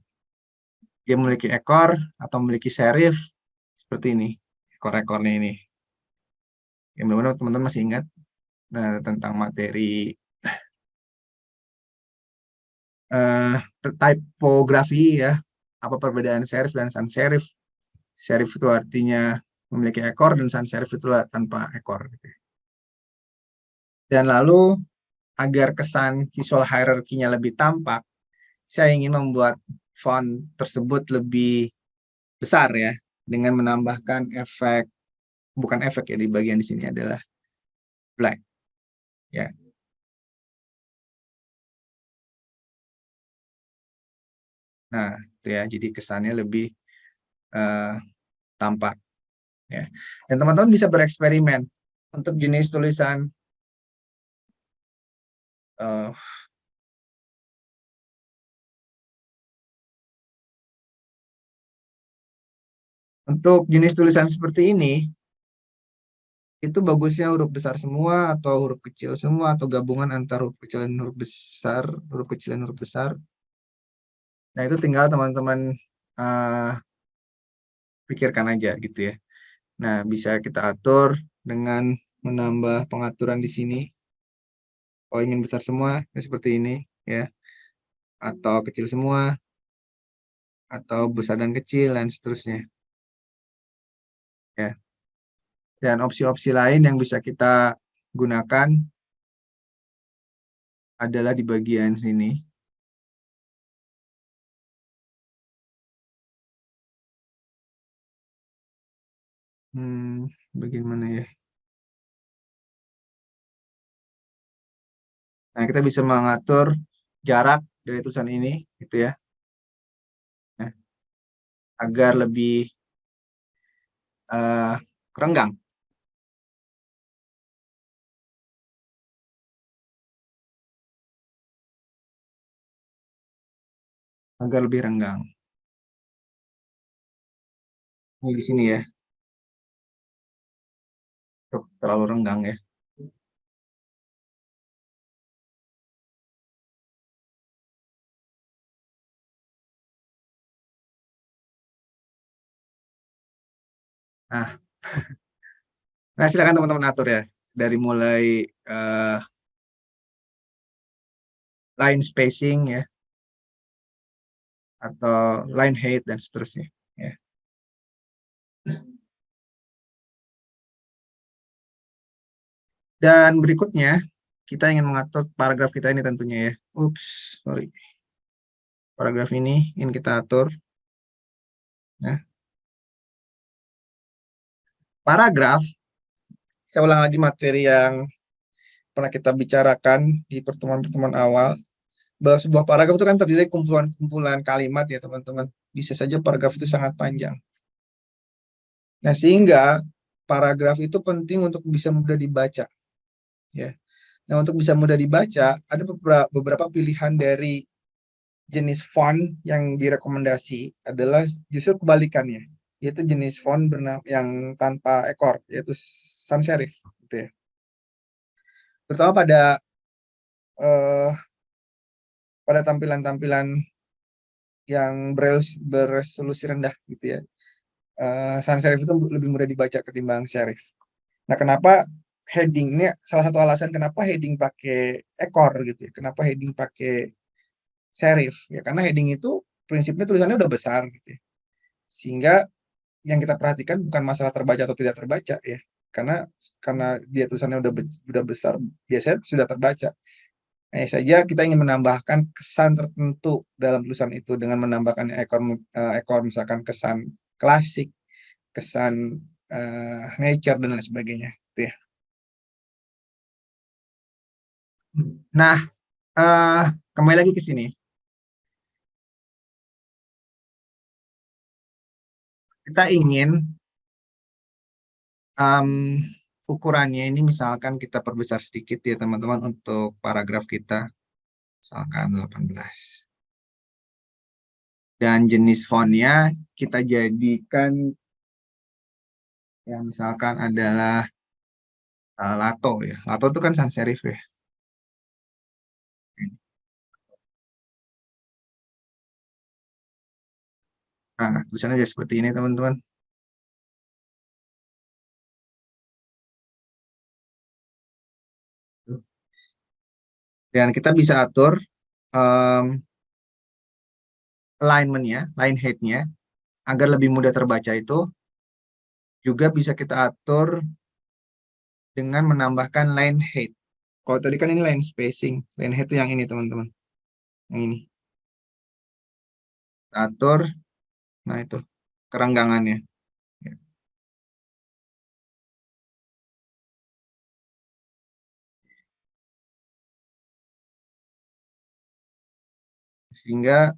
Dia memiliki ekor atau memiliki serif seperti ini. Ekor-ekornya ini. Ya, mudah-mudahan teman-teman masih ingat tentang materi typografi ya. Apa perbedaan serif dan sans serif? Serif itu artinya memiliki ekor dan sans serif itulah tanpa ekor. Dan lalu agar kesan visual hierarkinya lebih tampak, saya ingin membuat font tersebut lebih besar ya, dengan menambahkan bukan efek ya, di bagian di sini adalah black ya. Nah, itu ya, jadi kesannya lebih tampak ya. Dan teman-teman bisa bereksperimen untuk jenis tulisan untuk jenis tulisan seperti ini, itu bagusnya huruf besar semua atau huruf kecil semua atau gabungan antara huruf kecil dan huruf besar, huruf kecil dan huruf besar. Nah, itu tinggal teman-teman pikirkan aja gitu ya. Nah, bisa kita atur dengan menambah pengaturan di sini. Kalau ingin besar semua, ya seperti ini ya. Atau kecil semua, atau besar dan kecil, dan seterusnya. Ya. Dan opsi-opsi lain yang bisa kita gunakan adalah di bagian sini. Bagian mana ya? Nah, kita bisa mengatur jarak dari tulisan ini, gitu ya. Nah, agar lebih renggang. Agar lebih renggang. Ini di sini ya. Terlalu renggang ya. Nah, nah silakan teman-teman atur ya. Dari mulai line spacing ya, atau line height dan seterusnya. Ya. Dan berikutnya, kita ingin mengatur paragraf kita ini tentunya ya. Sorry. Paragraf ini ingin kita atur. Ya. Paragraf, saya ulang lagi materi yang pernah kita bicarakan di pertemuan-pertemuan awal, bahwa sebuah paragraf itu kan terdiri dari kumpulan-kumpulan kalimat ya teman-teman. Bisa saja paragraf itu sangat panjang. Nah, sehingga paragraf itu penting untuk bisa mudah dibaca. Ya. Nah, untuk bisa mudah dibaca, ada beberapa pilihan dari jenis font yang direkomendasi adalah justru kebalikannya, yaitu jenis font yang tanpa ekor, yaitu sans serif, gitu ya. Terutama pada tampilan-tampilan yang beresolusi rendah, gitu ya. Sans serif itu lebih mudah dibaca ketimbang serif. Nah, kenapa heading ini salah satu alasan kenapa heading pakai ekor gitu ya. Kenapa heading pakai serif ya, karena heading itu prinsipnya tulisannya udah besar gitu ya. Sehingga yang kita perhatikan bukan masalah terbaca atau tidak terbaca ya. Karena dia tulisannya udah besar, biasanya sudah terbaca. Hanya saja kita ingin menambahkan kesan tertentu dalam tulisan itu dengan menambahkan ekor misalkan kesan klasik, kesan nature dan lain sebagainya gitu ya. Nah, kembali lagi ke sini. Kita ingin ukurannya ini misalkan kita perbesar sedikit ya teman-teman untuk paragraf kita. Misalkan 18. Dan jenis fontnya kita jadikan yang misalkan adalah Lato ya. Lato itu kan sans serif ya. Nah, tulisannya jadi seperti ini teman-teman. Dan kita bisa atur alignment-nya, line height-nya, agar lebih mudah terbaca itu juga bisa kita atur dengan menambahkan line height. Kalau tadi kan ini line spacing, line height itu yang ini teman-teman. Yang ini. Atur, nah itu, kerenggangannya. Sehingga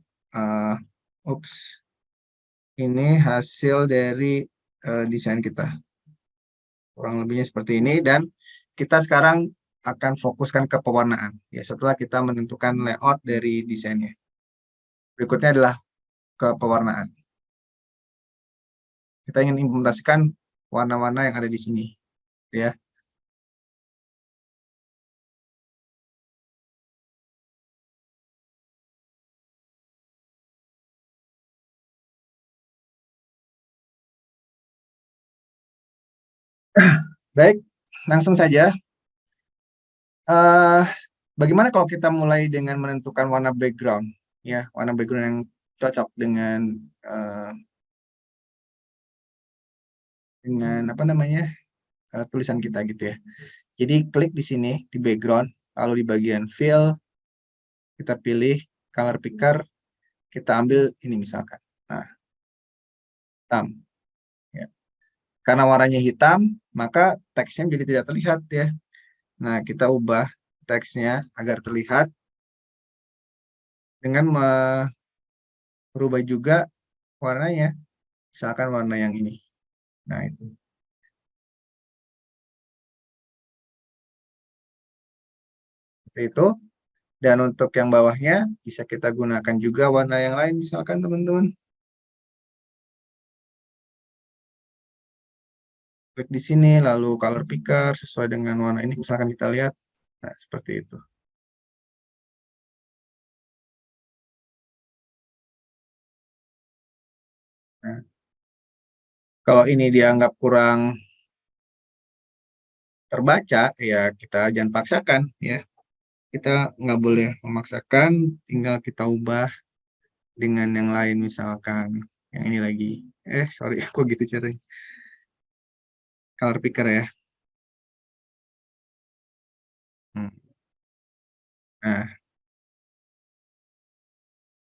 ini hasil dari desain kita, kurang lebihnya seperti ini. Dan kita sekarang akan fokuskan ke pewarnaan ya, setelah kita menentukan layout dari desainnya. Berikutnya adalah ke pewarnaan. Kita ingin implementasikan warna-warna yang ada di sini ya. Baik, langsung saja. Bagaimana kalau kita mulai dengan menentukan warna background, ya, warna background yang cocok dengan apa namanya tulisan kita gitu ya. Jadi klik di sini di background, lalu di bagian fill kita pilih color picker, kita ambil ini misalkan. Nah, hitam. Ya. karena warnanya hitam, maka teksnya jadi tidak terlihat ya. Nah, kita ubah teksnya agar terlihat dengan merubah juga warnanya. Misalkan warna yang ini. Nah, itu. Seperti itu. Dan untuk yang bawahnya bisa kita gunakan juga warna yang lain misalkan teman-teman. Klik di sini lalu color picker sesuai dengan warna ini misalkan kita lihat. Nah, seperti itu. Nah, kalau ini dianggap kurang terbaca, ya kita jangan paksakan ya. Kita nggak boleh memaksakan, tinggal kita ubah dengan yang lain misalkan yang ini lagi. Sorry, kok gitu caranya. Color picker ya. Nah,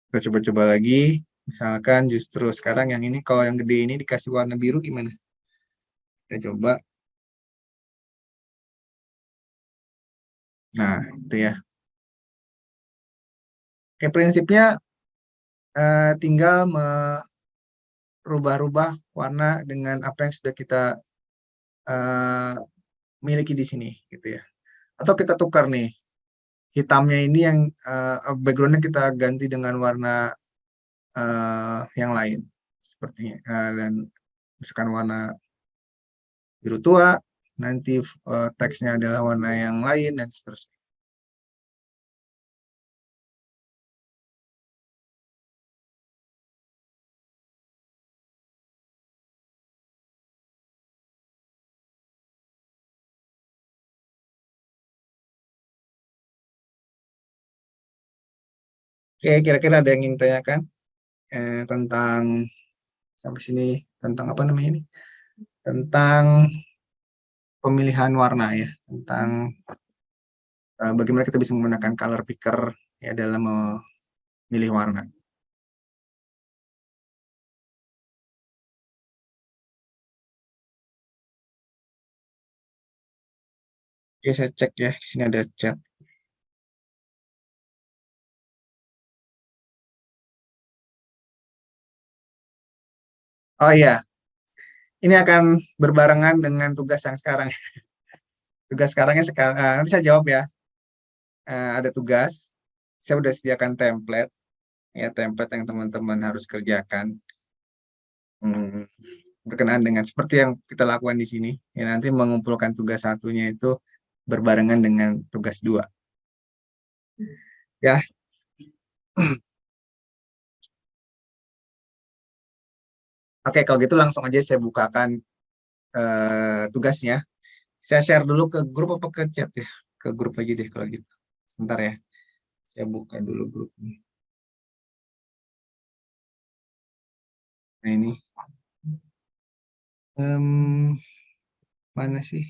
kita coba-coba lagi. Misalkan justru sekarang yang ini, kalau yang gede ini dikasih warna biru gimana? Kita coba. Nah, itu ya. Oke, prinsipnya tinggal merubah-rubah warna dengan apa yang sudah kita eh, miliki di sini, gitu ya. Atau kita tukar nih, hitamnya ini yang backgroundnya kita ganti dengan warna yang lain, sepertinya. Dan misalkan warna biru tua, nanti teksnya adalah warna yang lain, dan seterusnya. Oke, kira-kira ada yang ingin tanyakan tentang sampai sini, tentang apa namanya ini? Tentang pemilihan warna ya, tentang bagaimana kita bisa menggunakan color picker ya dalam memilih warna. Oke, saya cek ya, di sini ada chat. Oh iya, ini akan berbarengan dengan tugas yang sekarang. Tugas sekarangnya sekarang, nanti saya jawab ya. Ada tugas, saya udah sediakan template, ya template yang teman-teman harus kerjakan. Berkenaan dengan seperti yang kita lakukan di sini. Ya, nanti mengumpulkan tugas satunya itu berbarengan dengan tugas dua. Ya, oke kalau gitu langsung aja saya bukakan tugasnya. Saya share dulu ke grup apa ke chat ya? Ke grup aja deh kalau gitu. Sebentar ya. Saya buka dulu grupnya. Nah ini. Mana sih?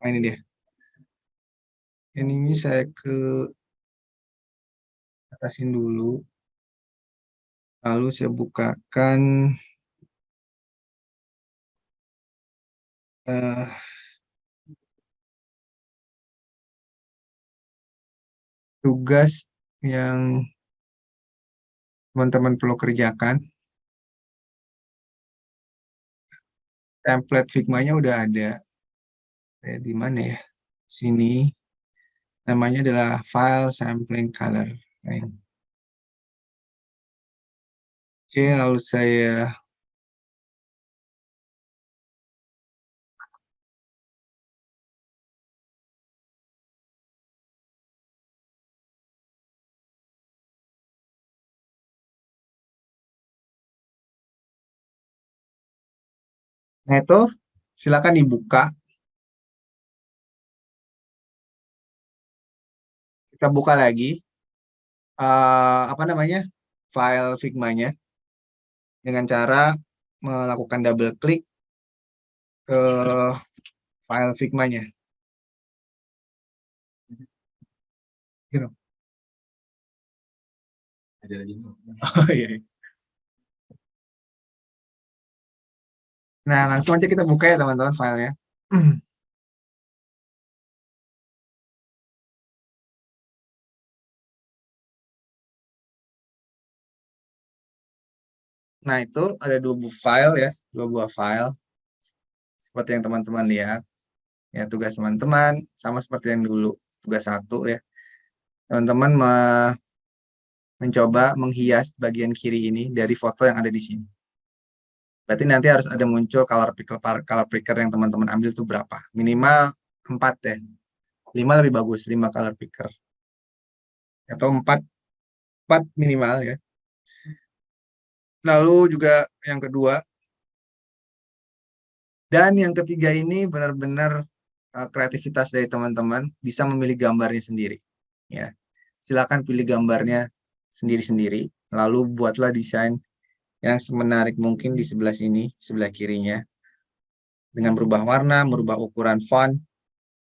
Ini dia. Ini saya ke atasin dulu. Lalu saya bukakan eh, tugas yang teman-teman perlu kerjakan. Template Figma-nya udah ada. Di mana ya? Sini. Namanya adalah file sampling color. Nah, ini. Oke, lalu saya nah itu silakan dibuka. Kita buka lagi apa namanya? File Figma-nya dengan cara melakukan double klik ke file Figma-nya. Gitu. Oh iya. Nah, langsung aja kita buka ya teman-teman filenya. Nah, itu ada dua buah file ya, dua buah file. Seperti yang teman-teman lihat. Ya, tugas teman-teman sama seperti yang dulu, tugas 1 ya. Teman-teman mencoba menghias bagian kiri ini dari foto yang ada di sini. Berarti nanti harus ada muncul color picker yang teman-teman ambil itu berapa? Minimal 4 ya. 5 lebih bagus, 5 color picker. Atau 4 minimal ya. Lalu juga yang kedua, dan yang ketiga ini benar-benar kreativitas dari teman-teman bisa memilih gambarnya sendiri. Ya, silakan pilih gambarnya sendiri-sendiri. Lalu buatlah desain yang semenarik mungkin di sebelah sini, sebelah kirinya, dengan berubah warna, merubah ukuran font,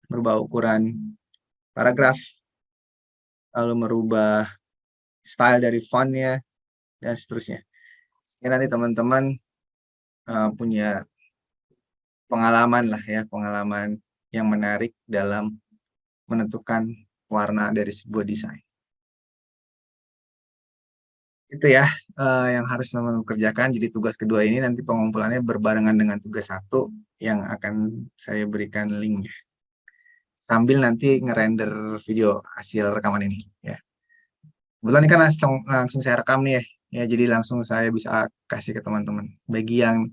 merubah ukuran paragraf, lalu merubah style dari fontnya, dan seterusnya. Ini nanti teman-teman punya pengalaman lah ya, pengalaman yang menarik dalam menentukan warna dari sebuah desain. Itu ya yang harus teman-teman kerjakan. Jadi tugas kedua ini nanti pengumpulannya berbarengan dengan tugas 1 yang akan saya berikan linknya. Sambil nanti ngerender video hasil rekaman ini ya. Kebetulan ini kan langsung saya rekam nih ya. Ya, jadi langsung saya bisa kasih ke teman-teman. Bagi yang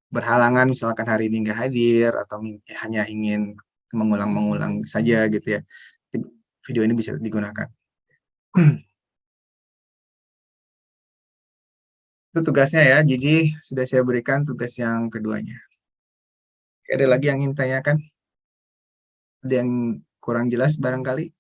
berhalangan misalkan hari ini nggak hadir atau hanya ingin mengulang-mengulang saja gitu ya. Video ini bisa digunakan. Itu tugasnya ya. Jadi sudah saya berikan tugas yang keduanya. Ada lagi yang ingin tanyakan? Ada yang kurang jelas barangkali?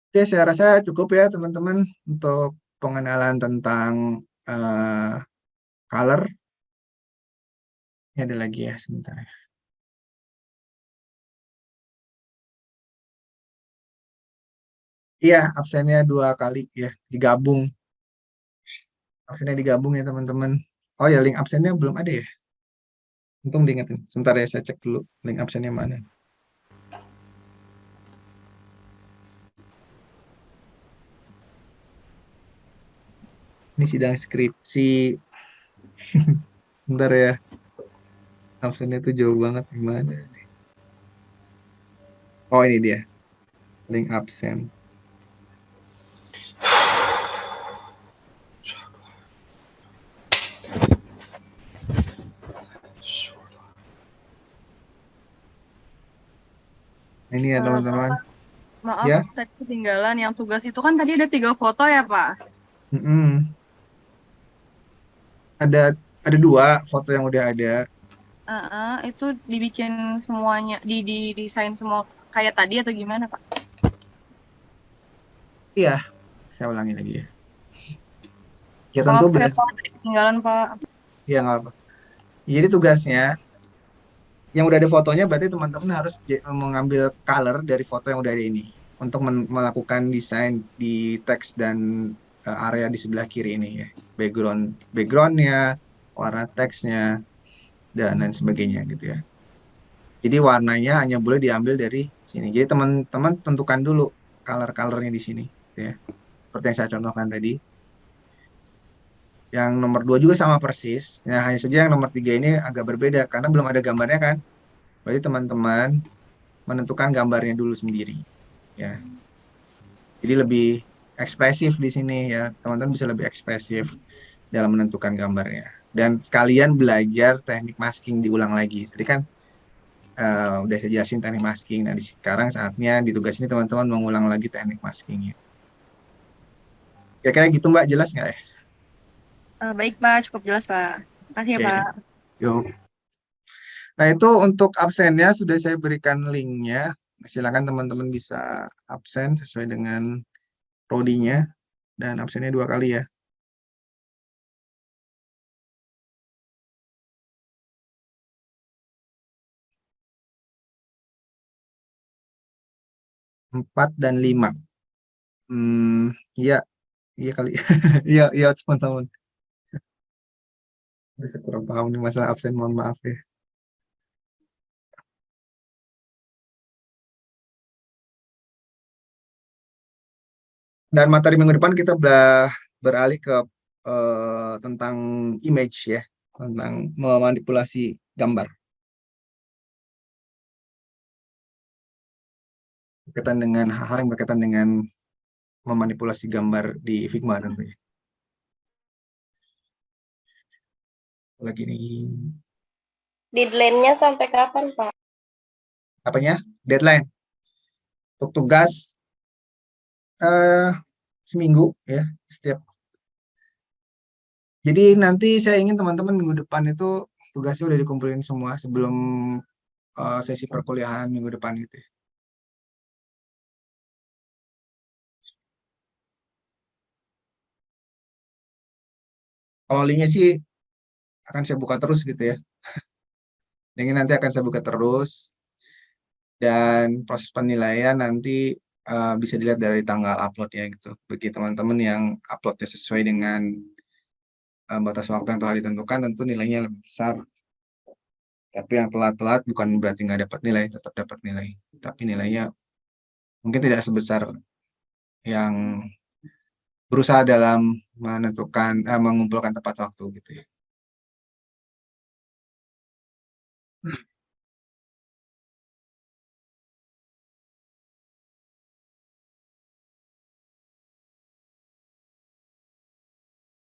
Oke, saya rasa cukup ya teman-teman untuk pengenalan tentang color. Ini ada lagi ya sebentar ya. Iya, absennya 2 kali ya, digabung. Absennya digabung ya teman-teman. Oh ya, link absennya belum ada ya? Untung diingetin. Sebentar ya, saya cek dulu link absennya mana. Ini sidang skripsi. Bentar ya. Absennya tuh jauh banget gimana. Oh, ini dia. Link absen. Ini ya teman-teman. Maaf, Ya. tadi ketinggalan. Yang tugas itu kan tadi ada 3 foto ya, Pak? Ada 2 foto yang udah ada. Itu dibikin semuanya, di desain semua kayak tadi atau gimana, Pak? Iya, saya ulangi lagi ya. Ya tentu Maaf ya, Pak, tadi ketinggalan, Pak. ya nggak apa. Jadi tugasnya yang udah ada fotonya berarti teman-teman harus mengambil color dari foto yang udah ada ini untuk melakukan desain di teks dan area di sebelah kiri ini ya. Backgroundnya, warna teksnya, dan lain sebagainya gitu ya. Jadi warnanya hanya boleh diambil dari sini. Jadi teman-teman tentukan dulu color-colornya di sini gitu ya. Seperti yang saya contohkan tadi. Yang nomor 2 juga sama persis. Nah, hanya saja yang nomor 3 ini agak berbeda karena belum ada gambarnya kan. Berarti teman-teman menentukan gambarnya dulu sendiri. Ya. Jadi lebih ekspresif di sini ya. Teman-teman bisa lebih ekspresif dalam menentukan gambarnya. Dan sekalian belajar teknik masking diulang lagi. Tadi kan udah saya jelasin teknik masking. Nah, sekarang saatnya di tugas ini teman-teman mengulang lagi teknik maskingnya. Kira-kira gitu Mbak, jelas nggak ya? Baik, Pak. Cukup jelas, Pak. Makasih ya, Oke. Pak. Yuk. Nah, itu untuk absennya sudah saya berikan linknya. Silakan teman-teman bisa absen sesuai dengan prodinya. Dan absennya 2 kali ya. 4 dan 5. Iya, iya kali. Iya, iya teman-teman. Bisa kurang paham nih masalah absen, mohon maaf ya. Dan materi minggu depan kita beralih ke tentang image ya, tentang memanipulasi gambar. Berkaitan dengan hal-hal yang berkaitan dengan memanipulasi gambar di Figma tentunya. Lagi nih, Deadline-nya sampai kapan, Pak? apanya? Deadline untuk tugas seminggu ya, setiap. Jadi nanti saya ingin teman-teman minggu depan itu tugasnya udah dikumpulin semua sebelum sesi perkuliahan minggu depan gitu ya. Kalau linknya sih akan saya buka terus gitu ya. Ini nanti akan saya buka terus, dan proses penilaian nanti bisa dilihat dari tanggal uploadnya gitu. Bagi teman-teman yang uploadnya sesuai dengan batas waktu yang telah ditentukan, tentu nilainya lebih besar. Tapi yang telat-telat bukan berarti nggak dapat nilai, tetap dapat nilai. Tapi nilainya mungkin tidak sebesar yang berusaha dalam mengumpulkan tepat waktu gitu ya.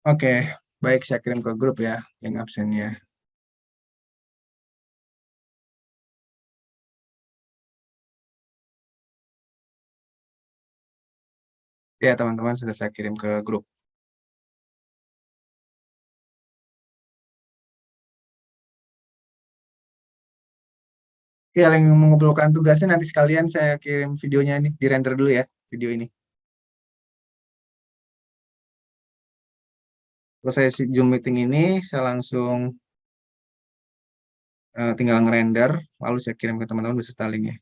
Oke, baik, saya kirim ke grup ya yang absennya. Ya teman-teman, sudah saya kirim ke grup. Ya, yang mengumpulkan tugasnya nanti sekalian saya kirim videonya nih, di render dulu ya video ini. Terus saya Zoom meeting ini, saya langsung tinggal ngerender, lalu saya kirim ke teman-teman beserta linknya.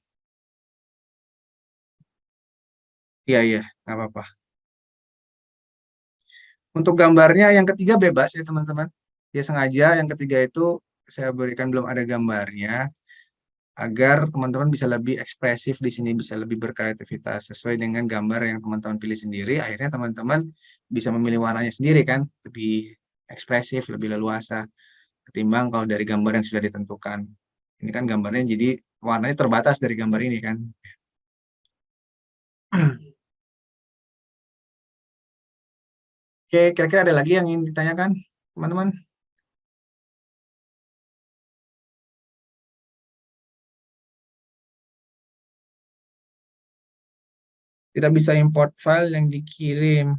Iya, iya, nggak apa-apa. Untuk gambarnya yang ketiga bebas ya teman-teman. Ya sengaja yang ketiga itu saya berikan belum ada gambarnya, agar teman-teman bisa lebih ekspresif di sini, bisa lebih berkreativitas sesuai dengan gambar yang teman-teman pilih sendiri. Akhirnya teman-teman bisa memilih warnanya sendiri kan, lebih ekspresif, lebih leluasa ketimbang kalau dari gambar yang sudah ditentukan. Ini kan gambarnya jadi warnanya terbatas dari gambar ini kan. Oke, kira-kira ada lagi yang ingin ditanyakan, teman-teman? Tidak bisa import file yang dikirim.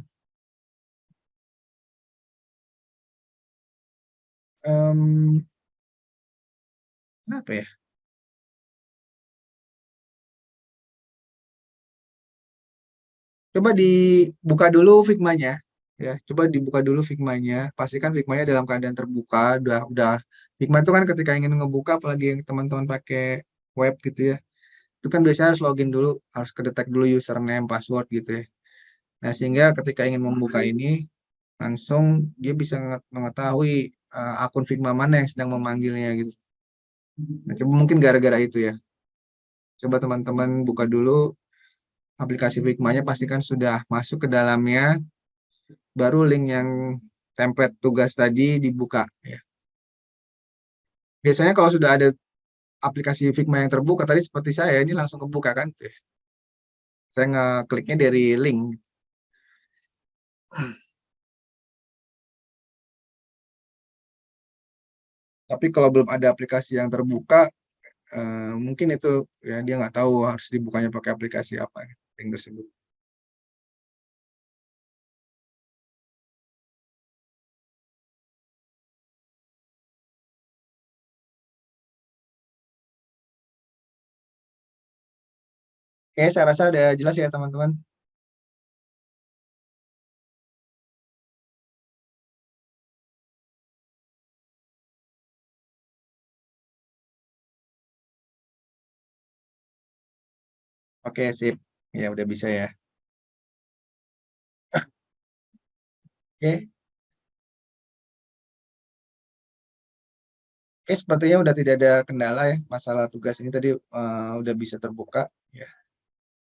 Kenapa ya? Coba dibuka dulu Figma-nya, ya. Coba dibuka dulu Figma-nya. Pastikan Figma-nya dalam keadaan terbuka. Udah. Figma itu kan ketika ingin ngebuka, apalagi yang teman-teman pakai web gitu ya, itu kan biasanya harus login dulu, harus kedetek dulu username, password gitu ya. Nah, sehingga ketika ingin membuka ini, langsung dia bisa mengetahui akun Figma mana yang sedang memanggilnya gitu. Nah, coba mungkin gara-gara itu ya. Coba teman-teman buka dulu aplikasi Figma-nya, pastikan sudah masuk ke dalamnya, baru link yang template tugas tadi dibuka ya. Biasanya kalau sudah ada aplikasi Figma yang terbuka tadi seperti saya ini langsung kebuka kan tuh ya. Saya ngekliknya dari link. Tapi kalau belum ada aplikasi yang terbuka, mungkin itu ya dia nggak tahu harus dibukanya pakai aplikasi apa ya, link tersebut. Oke, saya rasa udah jelas ya teman-teman. Oke, sip. Ya, udah bisa ya. Oke. Oke, sepertinya udah tidak ada kendala ya. Masalah tugas ini tadi udah bisa terbuka. Ya,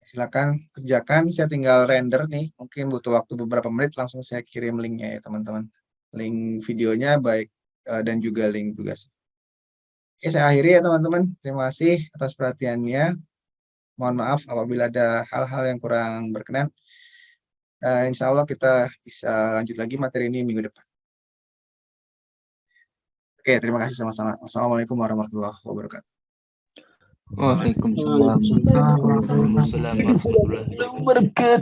silakan kerjakan. Saya tinggal render nih. Mungkin butuh waktu beberapa menit. Langsung saya kirim linknya ya teman-teman. Link videonya baik dan juga link tugas. Oke, saya akhiri ya teman-teman. Terima kasih atas perhatiannya. Mohon maaf apabila ada hal-hal yang kurang berkenan. Insya Allah kita bisa lanjut lagi materi ini minggu depan. Oke, terima kasih sama-sama. Wassalamualaikum warahmatullahi wabarakatuh. Waalaikumsalam warahmatullahi wabarakatuh.